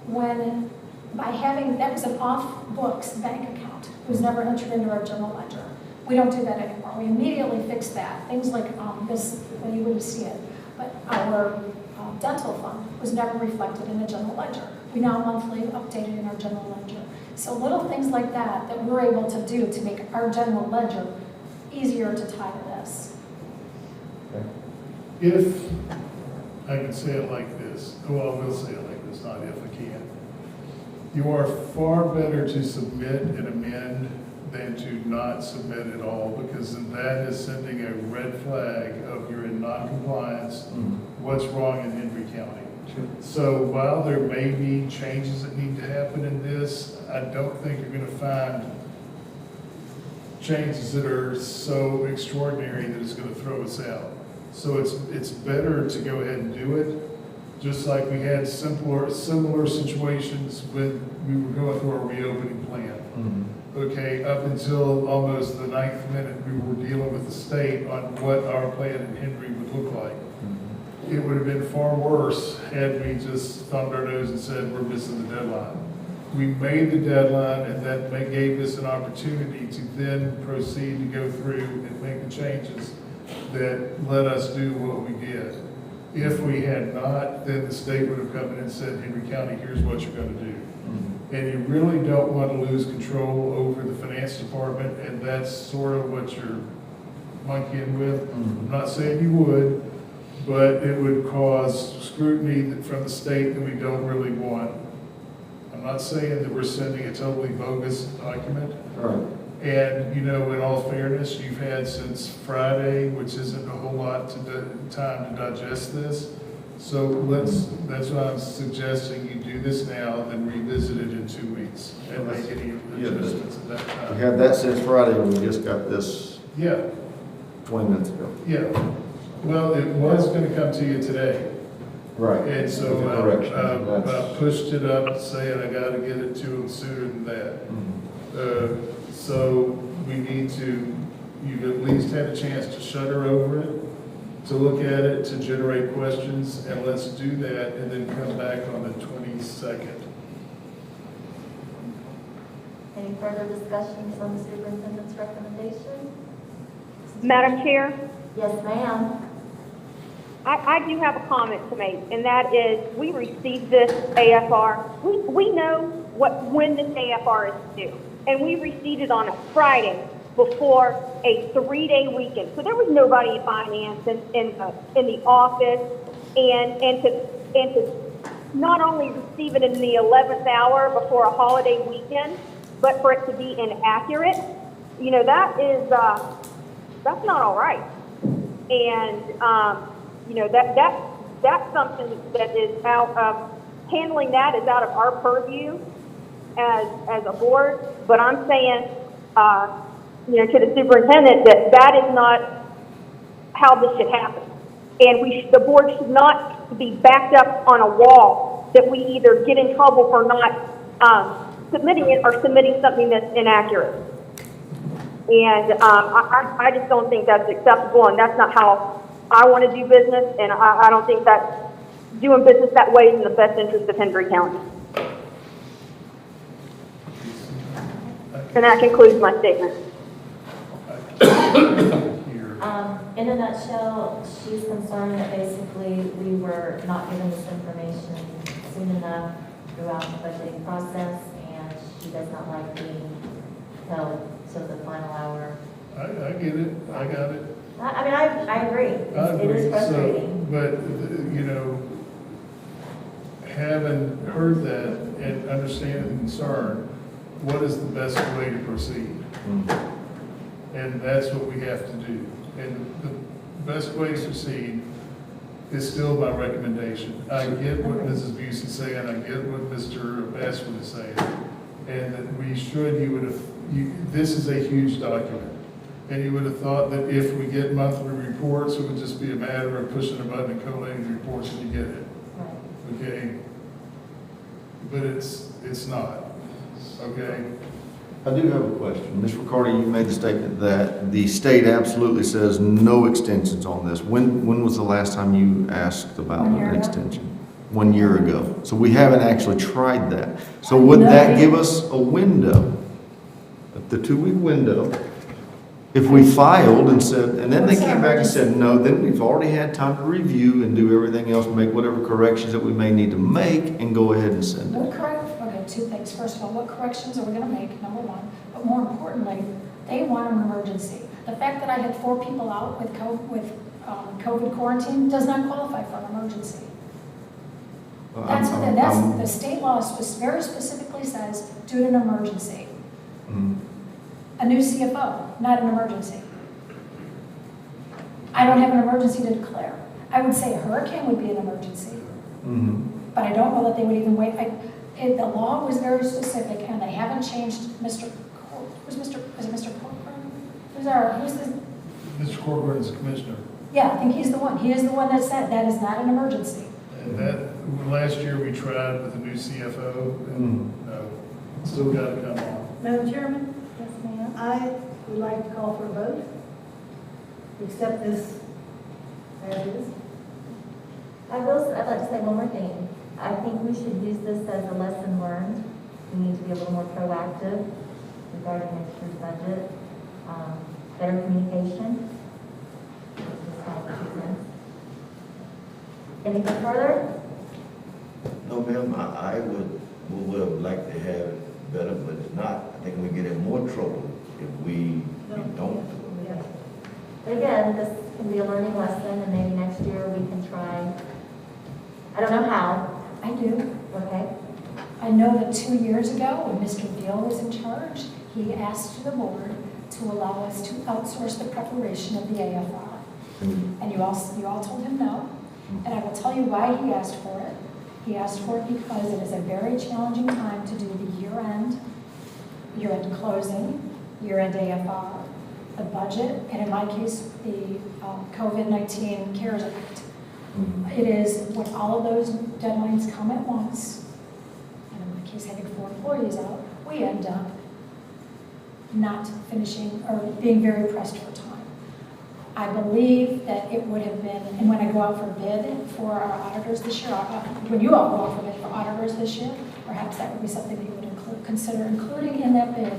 That was an off-books bank account. It was never entered into our general ledger. We don't do that anymore. We immediately fixed that. Things like this, well, you wouldn't see it, but our dental fund was never reflected in the general ledger. We now monthly update it in our general ledger. So little things like that that we're able to do to make our general ledger easier to tie to this. If, I can say it like this, well, I will say it like this, not if I can. You are far better to submit and amend than to not submit at all, because then that is sending a red flag of you're in non-compliance, what's wrong in Hendry County. So while there may be changes that need to happen in this, I don't think you're gonna find changes that are so extraordinary that it's gonna throw us out. So it's better to go ahead and do it, just like we had similar situations when we were going through our reopening plan. Okay, up until almost the 9th minute, we were dealing with the state on what our plan in Hendry would look like. It would have been far worse had we just thumbed our nose and said, we're missing the deadline. We made the deadline, and that gave us an opportunity to then proceed to go through and make the changes that let us do what we did. If we had not, then the state would have come in and said, Hendry County, here's what you're going to do. And you really don't want to lose control over the finance department, and that's sort of what you're monkeying with. I'm not saying you would, but it would cause scrutiny from the state that we don't really want. I'm not saying that we're sending a totally bogus document. Right. And, you know, in all fairness, you've had since Friday, which isn't a whole lot time to digest this. So that's why I'm suggesting you do this now, then revisit it in 2 weeks and make any adjustments at that time. We had that since Friday, and we just got this Yeah, 20 minutes ago. yeah. Well, it was gonna come to you today. Right. And so Correction. I pushed it up saying I gotta get it to them sooner than that. So we need to, you've at least had a chance to shudder over it, to look at it, to generate questions, and let's do that and then come back on the 22nd. Any further discussions on the superintendent's recommendation? Madam Chair, Yes, ma'am. I do have a comment to make, and that is, we received this AFR. We know when this AFR is due, and we received it on a Friday before a 3-day weekend. So there was nobody in finance in the office, and to not only receive it in the 11th hour before a holiday weekend, but for it to be inaccurate, you know, that's not all right. And you know, that's something that is out of, handling that is out of our purview as a board. But I'm saying, you know, to the superintendent, that is not how this should happen. And the board should not be backed up on a wall that we either get in trouble for not submitting it or submitting something that's inaccurate. And I just don't think that's acceptable, and that's not how I want to do business, and I don't think that doing business that way is in the best interest of Hendry County. And that concludes my statement. In a nutshell, she's concerned that basically we were not given this information soon enough throughout the budgeting process, and she does not like being held to the final hour. I get it, I got it. I mean, I agree. It is frustrating. But, you know, having heard that and understanding the concern, what is the best way to proceed? And that's what we have to do. And the best way to proceed is still my recommendation. I get what Mrs. Busey is saying, I get what Mr. Basswood is saying, and that we should, this is a huge document. And you would have thought that if we get monthly reports, it would just be a matter of pushing a button and collating the reports and you get it. Right. Okay? But it's not. Okay? I do have a question. Ms. Riccardi, you made the statement that the state absolutely says no extensions on this. When was the last time you asked about an extension? 1 year ago. So we haven't actually tried that. So would that give us a window, the 2-week window, If we filed and said, and then they came back and said, no, then we've already had time to review and do everything else, make whatever corrections that we may need to make, and go ahead and send it. Okay, two things. First of all, what corrections are we gonna make, number one? But more importantly, they want an emergency. The fact that I had 4 people out with COVID quarantine does not qualify for an emergency. That's the state law very specifically says, due to an emergency. Mhm. A new CFO, not an emergency. I don't have an emergency to declare. I would say a hurricane would be an emergency, Mhm. but I don't know that they would even wait. The law was very specific, and they haven't changed is it Mr. Corcoran? Who's the? Mr. Corcoran is the commissioner. Yeah, I think he's the one. He is the one that said that is not an emergency. And that, last year we tried with the new CFO, and no, still got to come on. Madam Chairman, Yes, ma'am. I would like to call for a vote. Accept this as is. I'd like to say one more thing. I think we should use this as a lesson learned. We need to be a little more proactive regarding next year's budget. Better communication. Just have 2 cents. Anything further? No, ma'am, I would have liked to have it better, but it's not. I think we get in more trouble if we don't do it. Yes. But again, this can be a learning lesson, and maybe next year we can try. I don't know how. I do. Okay. I know that 2 years ago, when Mr. Beal was in charge, he asked the board to allow us to outsource the preparation of the AFR. And you all told him no. And I will tell you why he asked for it. He asked for it because it is a very challenging time to do the year-end closing, year-end AFR, the budget, and in my case, the COVID-19 CARES Act. It is when all of those deadlines come at once, and in my case, having 4 employees out, we end up not finishing or being very pressed for time. I believe that it would have been, and when I go out for bid for our auditors this year, when you all go out for bid for auditors this year, perhaps that would be something that you would consider including in that bid,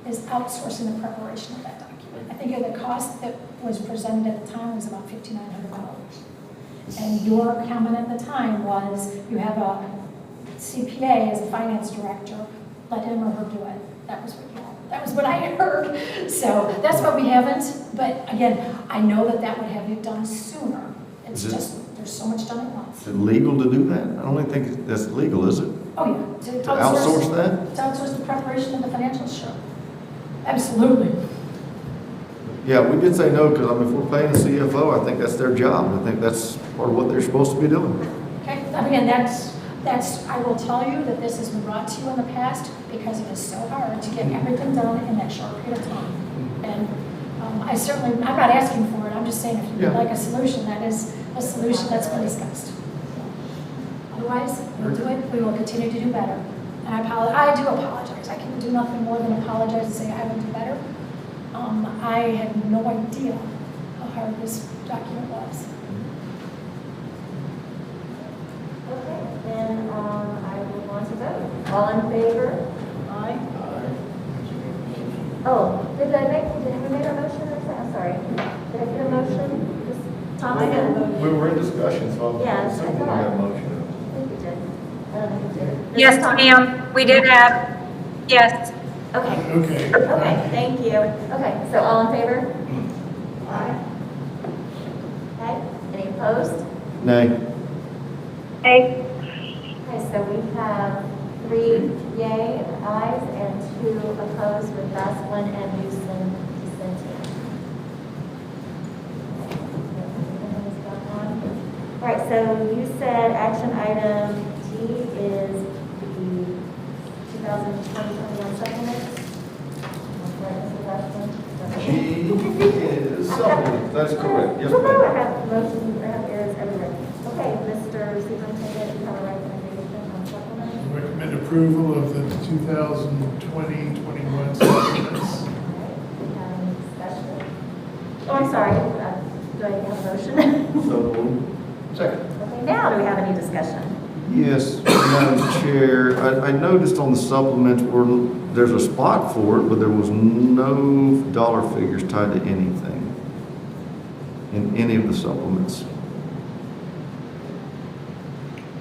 is outsourcing the preparation of that document. I think the cost that was presented at the time was about $5,900. And your comment at the time was, you have a CPA as a finance director, let him or her do it. That was what I heard. So that's what we haven't, but again, I know that would have been done sooner. It's just, there's so much done at once. Is it legal to do that? I don't even think that's legal, is it? Oh, yeah. To outsource that? To outsource the preparation of the financials, sure. Absolutely. Yeah, we did say no, because I mean, if we're paying the CFO, I think that's their job. I think that's part of what they're supposed to be doing. Okay, again, I will tell you that this has been brought to you in the past because it is so hard to get everything done in that short period of time. And I'm not asking for it, I'm just saying if you would like a solution, that is a solution that's been discussed. Otherwise, we'll do it, we will continue to do better. And I do apologize, I can do nothing more than apologize and say I will do better. I had no idea how hard this document was. Okay, then I will want to vote. All in favor? Aye. Oh, did we make a motion or something? I'm sorry. Did I get a motion? Just Thompson? We were in discussion, so I'm Yes, I assuming we thought. got a motion. I think you did. I don't think you did. Yes, Thompson? ma'am, we did have, yes. Okay. Okay. Okay, thank you. Okay, so all in favor? Aye. Okay, any opposed? Nay. Okay, Okay, so we have 3 yay ayes and 2 opposed with Basquin and Newsom dissenting. All right, so you said action item G is the 2020-21 supplement. G is supplement, that's correct, yes, I ma'am. have motions, I have errors everywhere. Okay, Mr. Superintendent, you have a recommendation on supplement? Recommend approval of the 2020-21 supplements. All right, we have any discussion? Oh, I'm sorry, do I have a motion? So moved. Second. Okay, now do we have any discussion? Yes, Madam Chair, I noticed on the supplement where there's a spot for it, but there was no dollar figures tied to anything in any of the supplements.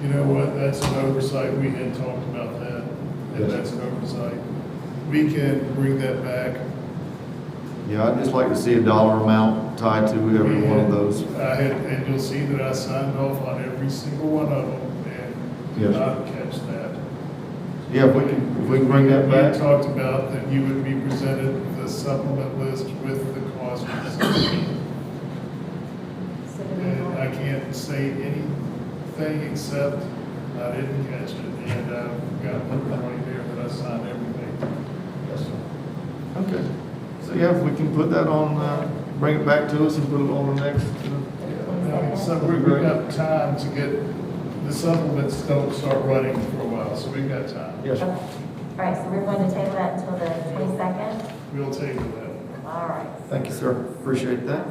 You know what, that's an oversight, we had talked about that, and Yes. that's an oversight. We can bring that back. Yeah, I'd just like to see a dollar amount tied to every one of those. And you'll see that I signed off on every single one of them, and did Yes. not catch that. Yeah, if we can bring that We back. talked about that you would be presented the supplement list with the cost. And I can't say anything except I didn't catch it, and I've got one right there that I signed everything. Yes, sir. Okay. So yeah, if we can put that on, bring it back to us and put it on the next. So we've got time to get, the supplements don't start running for a while, so we've got time. Yes, Okay. sir. All right, so we're going to table that until the 22nd? We'll table that. All right. Thank you, sir. Appreciate that.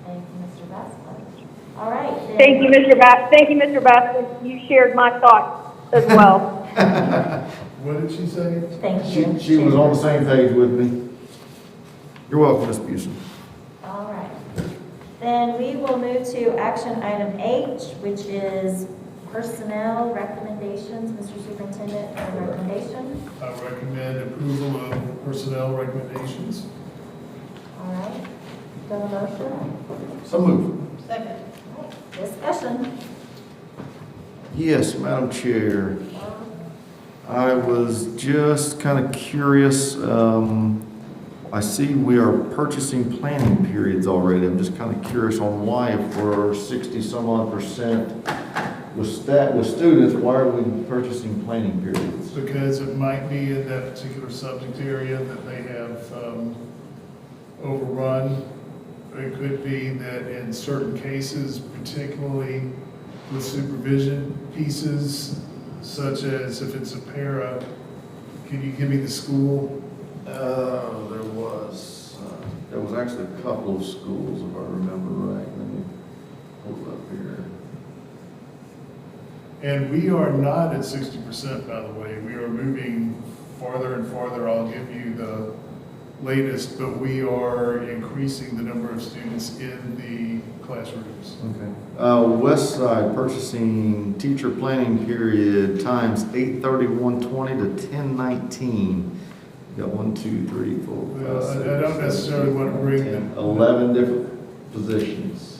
Thank you, Mr. Bassler. All right. then- Thank you, Mr. Bass. You shared my thoughts as well. What did she say? Thank you. She was on the same page with me. You're welcome, Ms. Busey. All right. Then we will move to action item H, which is personnel recommendations. Mr. Superintendent, any recommendation? I recommend approval of personnel recommendations. All right. Got a motion? So move. Second. All right. Discussion. Yes, Madam Chair. I was just kind of curious, I see we are purchasing planning periods already. I'm just kind of curious on why, if we're 60-some-odd% with students, why are we purchasing planning periods? Because it might be in that particular subject area that they have overrun. It could be that in certain cases, particularly with supervision pieces, such as if it's a para, can you give me the school? There was actually a couple of schools, if I remember right. Let me pull it up here. And we are not at 60%, by the way. We are moving farther and farther. I'll give you the latest, but we are increasing the number of students in the classrooms. Okay. West Side purchasing teacher planning period times 8/31/20 to 10/19. Got 1, 2, 3, 4, 5, Well, 6, I don't 7, necessarily 8, want to 9, bring 10, them. 11 different positions.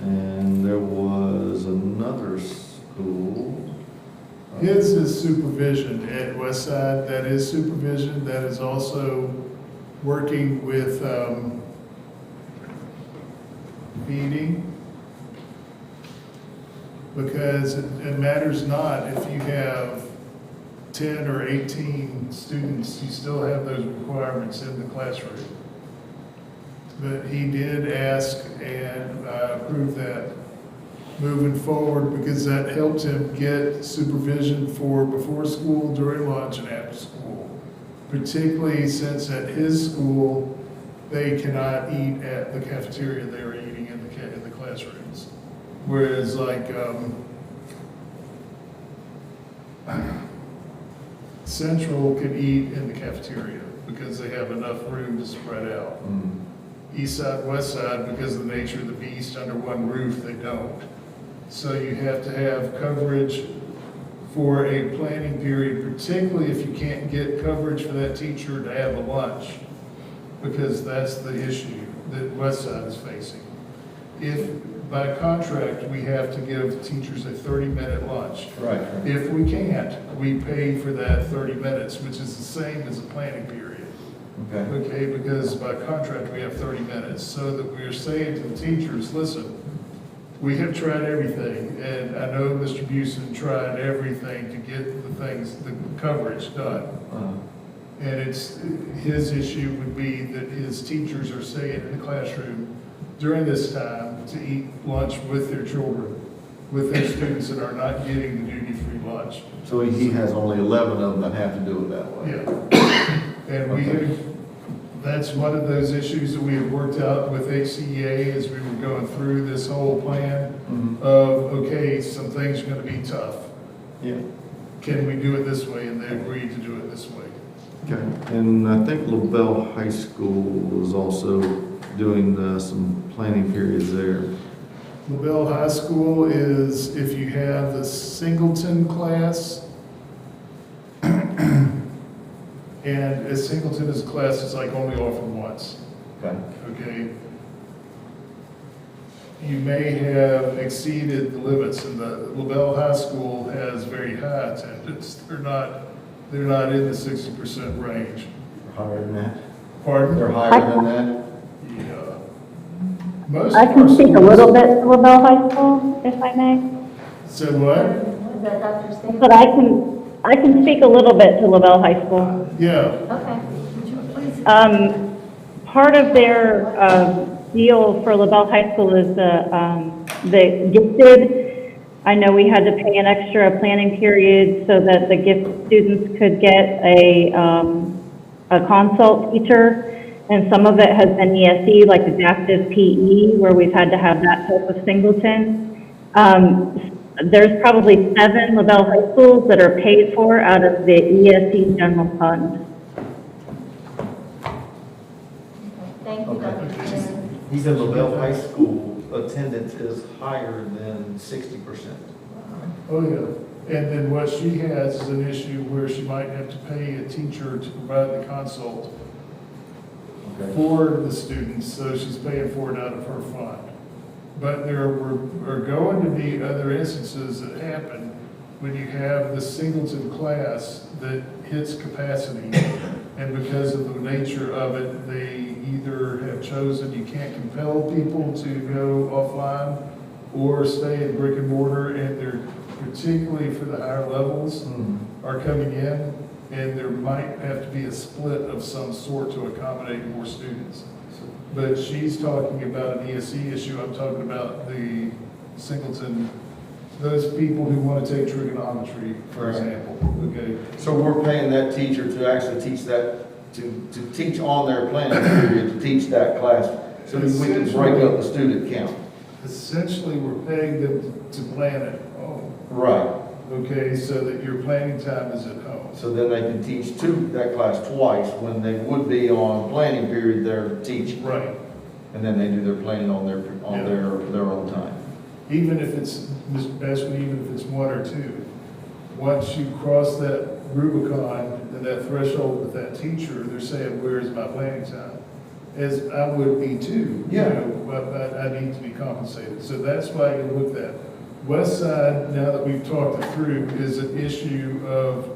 And there was another school. His is supervision at West Side. That is supervision. That is also working with feeding. Because it matters not if you have 10 or 18 students, you still have those requirements in the classroom. But he did ask, and I approved that moving forward, because that helped him get supervision for before school, during lunch, and after school. Particularly since at his school, they cannot eat at the cafeteria, they are eating in the classrooms. Whereas like, Central could eat in the cafeteria because they have enough room to spread out. East side, west side, because of the nature of the beast, under one roof, they don't. So you have to have coverage for a planning period, particularly if you can't get coverage for that teacher to have a lunch, because that's the issue that west side is facing. If by contract, we have to give teachers a 30-minute lunch. Right. If we can't, we pay for that 30 minutes, which is the same as a planning period. Okay. Okay, because by contract, we have 30 minutes, so that we're saying to the teachers, listen, we have tried everything, and I know Mr. Busen tried everything to get the coverage done. And it's, his issue would be that his teachers are staying in the classroom during this time to eat lunch with their children, with their students that are not getting the duty-free lunch. So he has only 11 of them that have to do it that way. Yeah. And That's one of those issues that we had worked out with HCEA as we were going through this whole plan of, okay, some things are gonna be tough. Yeah. Can we do it this way? And they agreed to do it this way. Okay, and I think LaBelle High School was also doing some planning periods there. LaBelle High School is, if you have the Singleton class, and a Singleton is a class that's like only offered once, Okay. okay? You may have exceeded the limits, and the LaBelle High School has very high attendance. They're not in the 60% range. Higher than that? Pardon? They're higher than that? Yeah. Most I of our can speak a schools- little bit to LaBelle High School, if I may. Say what? Is that Dr. Staley? But I can speak a little bit to LaBelle High School. Yeah, Okay. Would you please? Part of their deal for LaBelle High School is the gifted. I know we had to pay an extra planning period so that the gifted students could get a consult teacher. And some of it has been ESE, like adaptive PE, where we've had to have that type of singleton. There's probably 7 LaBelle High schools that are paid for out of the ESE general fund. Thank you, Dr. Staley. He said LaBelle High School attendance is higher than 60%. oh yeah. And then what she has is an issue where she might have to pay a teacher to provide the consult Okay. for the students, so she's paying for it out of her fund. But there are going to be other instances that happen when you have the Singleton class that hits capacity. And because of the nature of it, they either have chosen, you can't compel people to go offline or stay in brick and mortar, and they're, particularly for the higher levels, are coming in, and there might have to be a split of some sort to accommodate more students. But she's talking about an ESE issue, I'm talking about the Singleton, those people who want to take trigonometry, for Right. example, okay? So we're paying that teacher to actually teach that, to teach on their planning period, to teach that class, so that we can break up the student count. Essentially, we're paying them to plan at home, Right. okay, so that your planning time is at home. So then they can teach that class twice, when they would be on planning period, they're teaching. Right. And then they do their planning on their own time. Even if it's, Mr. Bashwood, even if it's 1 or 2, once you cross that Rubicon and that threshold with that teacher, they're saying, where is my planning time? As I would be too. Yeah. You know, but I need to be compensated. So that's why you look at West Side, now that we've talked it through, is an issue of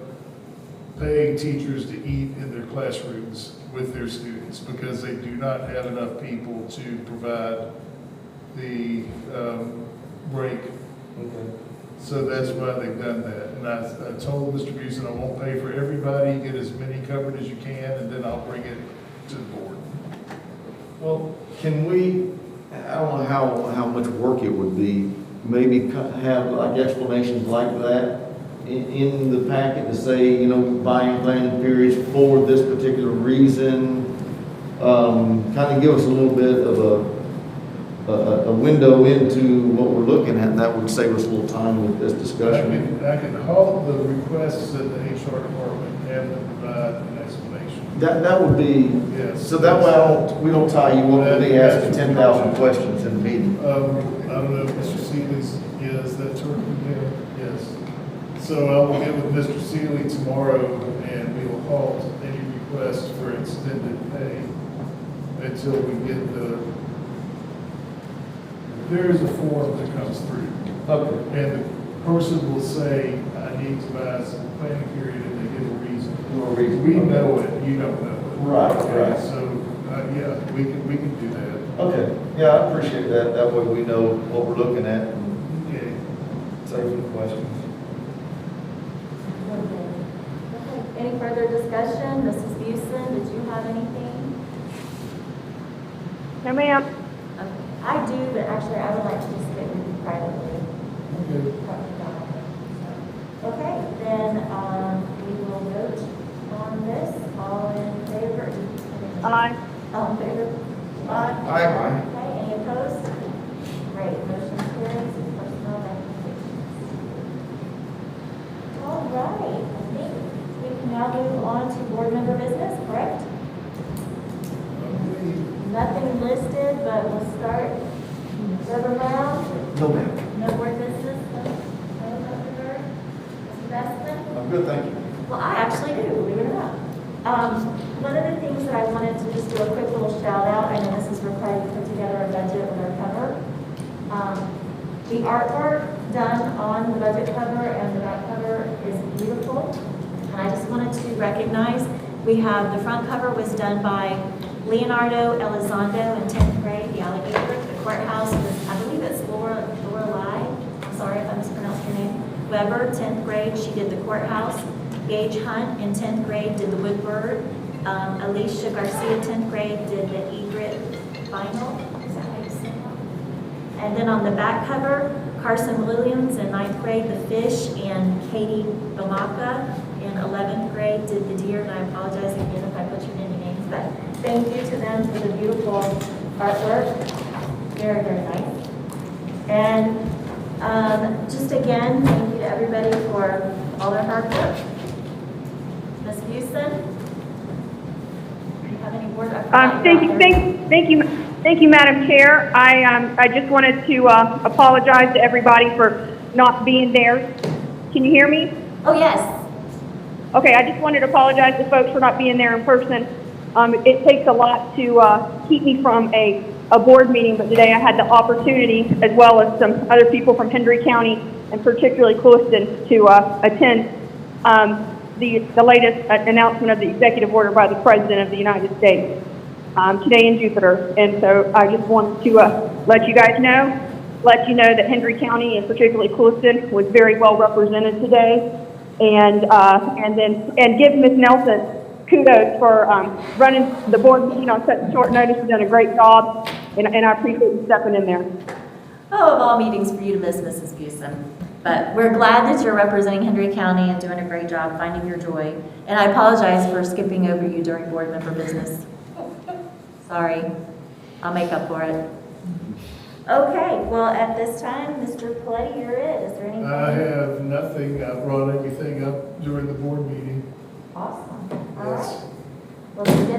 paying teachers to eat in their classrooms with their students because they do not have enough people to provide the break. Okay. So that's why they've done that. And I told Mr. Busen I won't pay for everybody, get as many covered as you can, and then I'll bring it to the board. Well, can we, I don't know how much work it would be, maybe have like explanations like that in the packet to say, you know, buying planning periods for this particular reason. Kind of give us a little bit of a window into what we're looking at, and that would save us a little time with this discussion. I can halt the requests that the HR department have to provide an explanation. That would be, Yes. so that way we don't tie you up with me asking 10,000 questions in the meeting. I don't know if Mr. Seeley's, is that turkey there? Yes. So I will get with Mr. Seeley tomorrow and we will halt any request for extended pay until we get there is a form that comes through. Okay. And the person will say, I need to buy some planning period, and they give a reason. No reason. We know it, you don't know it. Right, Okay, right. So, yeah, we can do that. Okay, yeah, I appreciate that. That way we know what we're looking at and Okay. save the questions. Okay. Any further discussion? Mrs. Busen, did you have anything? No, ma'am. Okay. I do, but actually I would like to just sit with you privately. Okay. Okay, then, we will vote on this. All in favor? Aye. on to board member business, correct? Nothing listed, but we'll start. Reverend Brown? No, ma'am. No board business? No, Dr. Bird? Mr. Bestman? I'm good, thank you. Well, I actually do, believe it or not. One of the things that I wanted to just do a quick little shout out, I know this is required to put together a budget with our cover. The artwork done on the budget cover and the back cover is beautiful. And I just wanted to recognize, we have, the front cover was done by Leonardo Elizondo in 10th grade, the alligator. The courthouse was, I believe it's Laura Lai, I'm sorry if I mispronounced your name. Weber, 10th grade, she did the courthouse. Gage Hunt in 10th grade did the woodbird. Alicia Garcia, 10th grade, did the egret vinyl. Is that how you say that? And then on the back cover, Carson Williams in 9th grade, the fish, and Katie Bamaka in 11th grade did the deer. And I apologize again if I butchered any names, but thank you to them for the beautiful artwork. Very, very nice. And just again, thank you to everybody for all their hard work. Ms. Houston? Do you have any board? Thank you, Madam Chair. I just wanted to apologize to everybody for not being there. Can you hear me? Oh, yes. Okay, I just wanted to apologize to folks for not being there in person. It takes a lot to keep me from a board meeting, but today I had the opportunity, as well as some other people from Hendry County, and particularly Clewiston, to attend the latest announcement of the executive order by the President of the United States today in Jupiter. And so I just wanted to let you guys know, that Hendry County, and particularly Clewiston, was very well represented today. And give Ms. Nelson kudos for running the board meeting on such short notice. She's done a great job, and I appreciate you stepping in there. Oh, of all meetings for you to miss, Mrs. Busem. But we're glad that you're representing Hendry County and doing a great job finding your joy. And I apologize for skipping over you during board member business. Sorry. I'll make up for it. Okay, well, at this time, Mr. Paletti, you're it. Is there anything? I have nothing, I brought anything up during the board meeting. Awesome. All Yes. right. Well, then get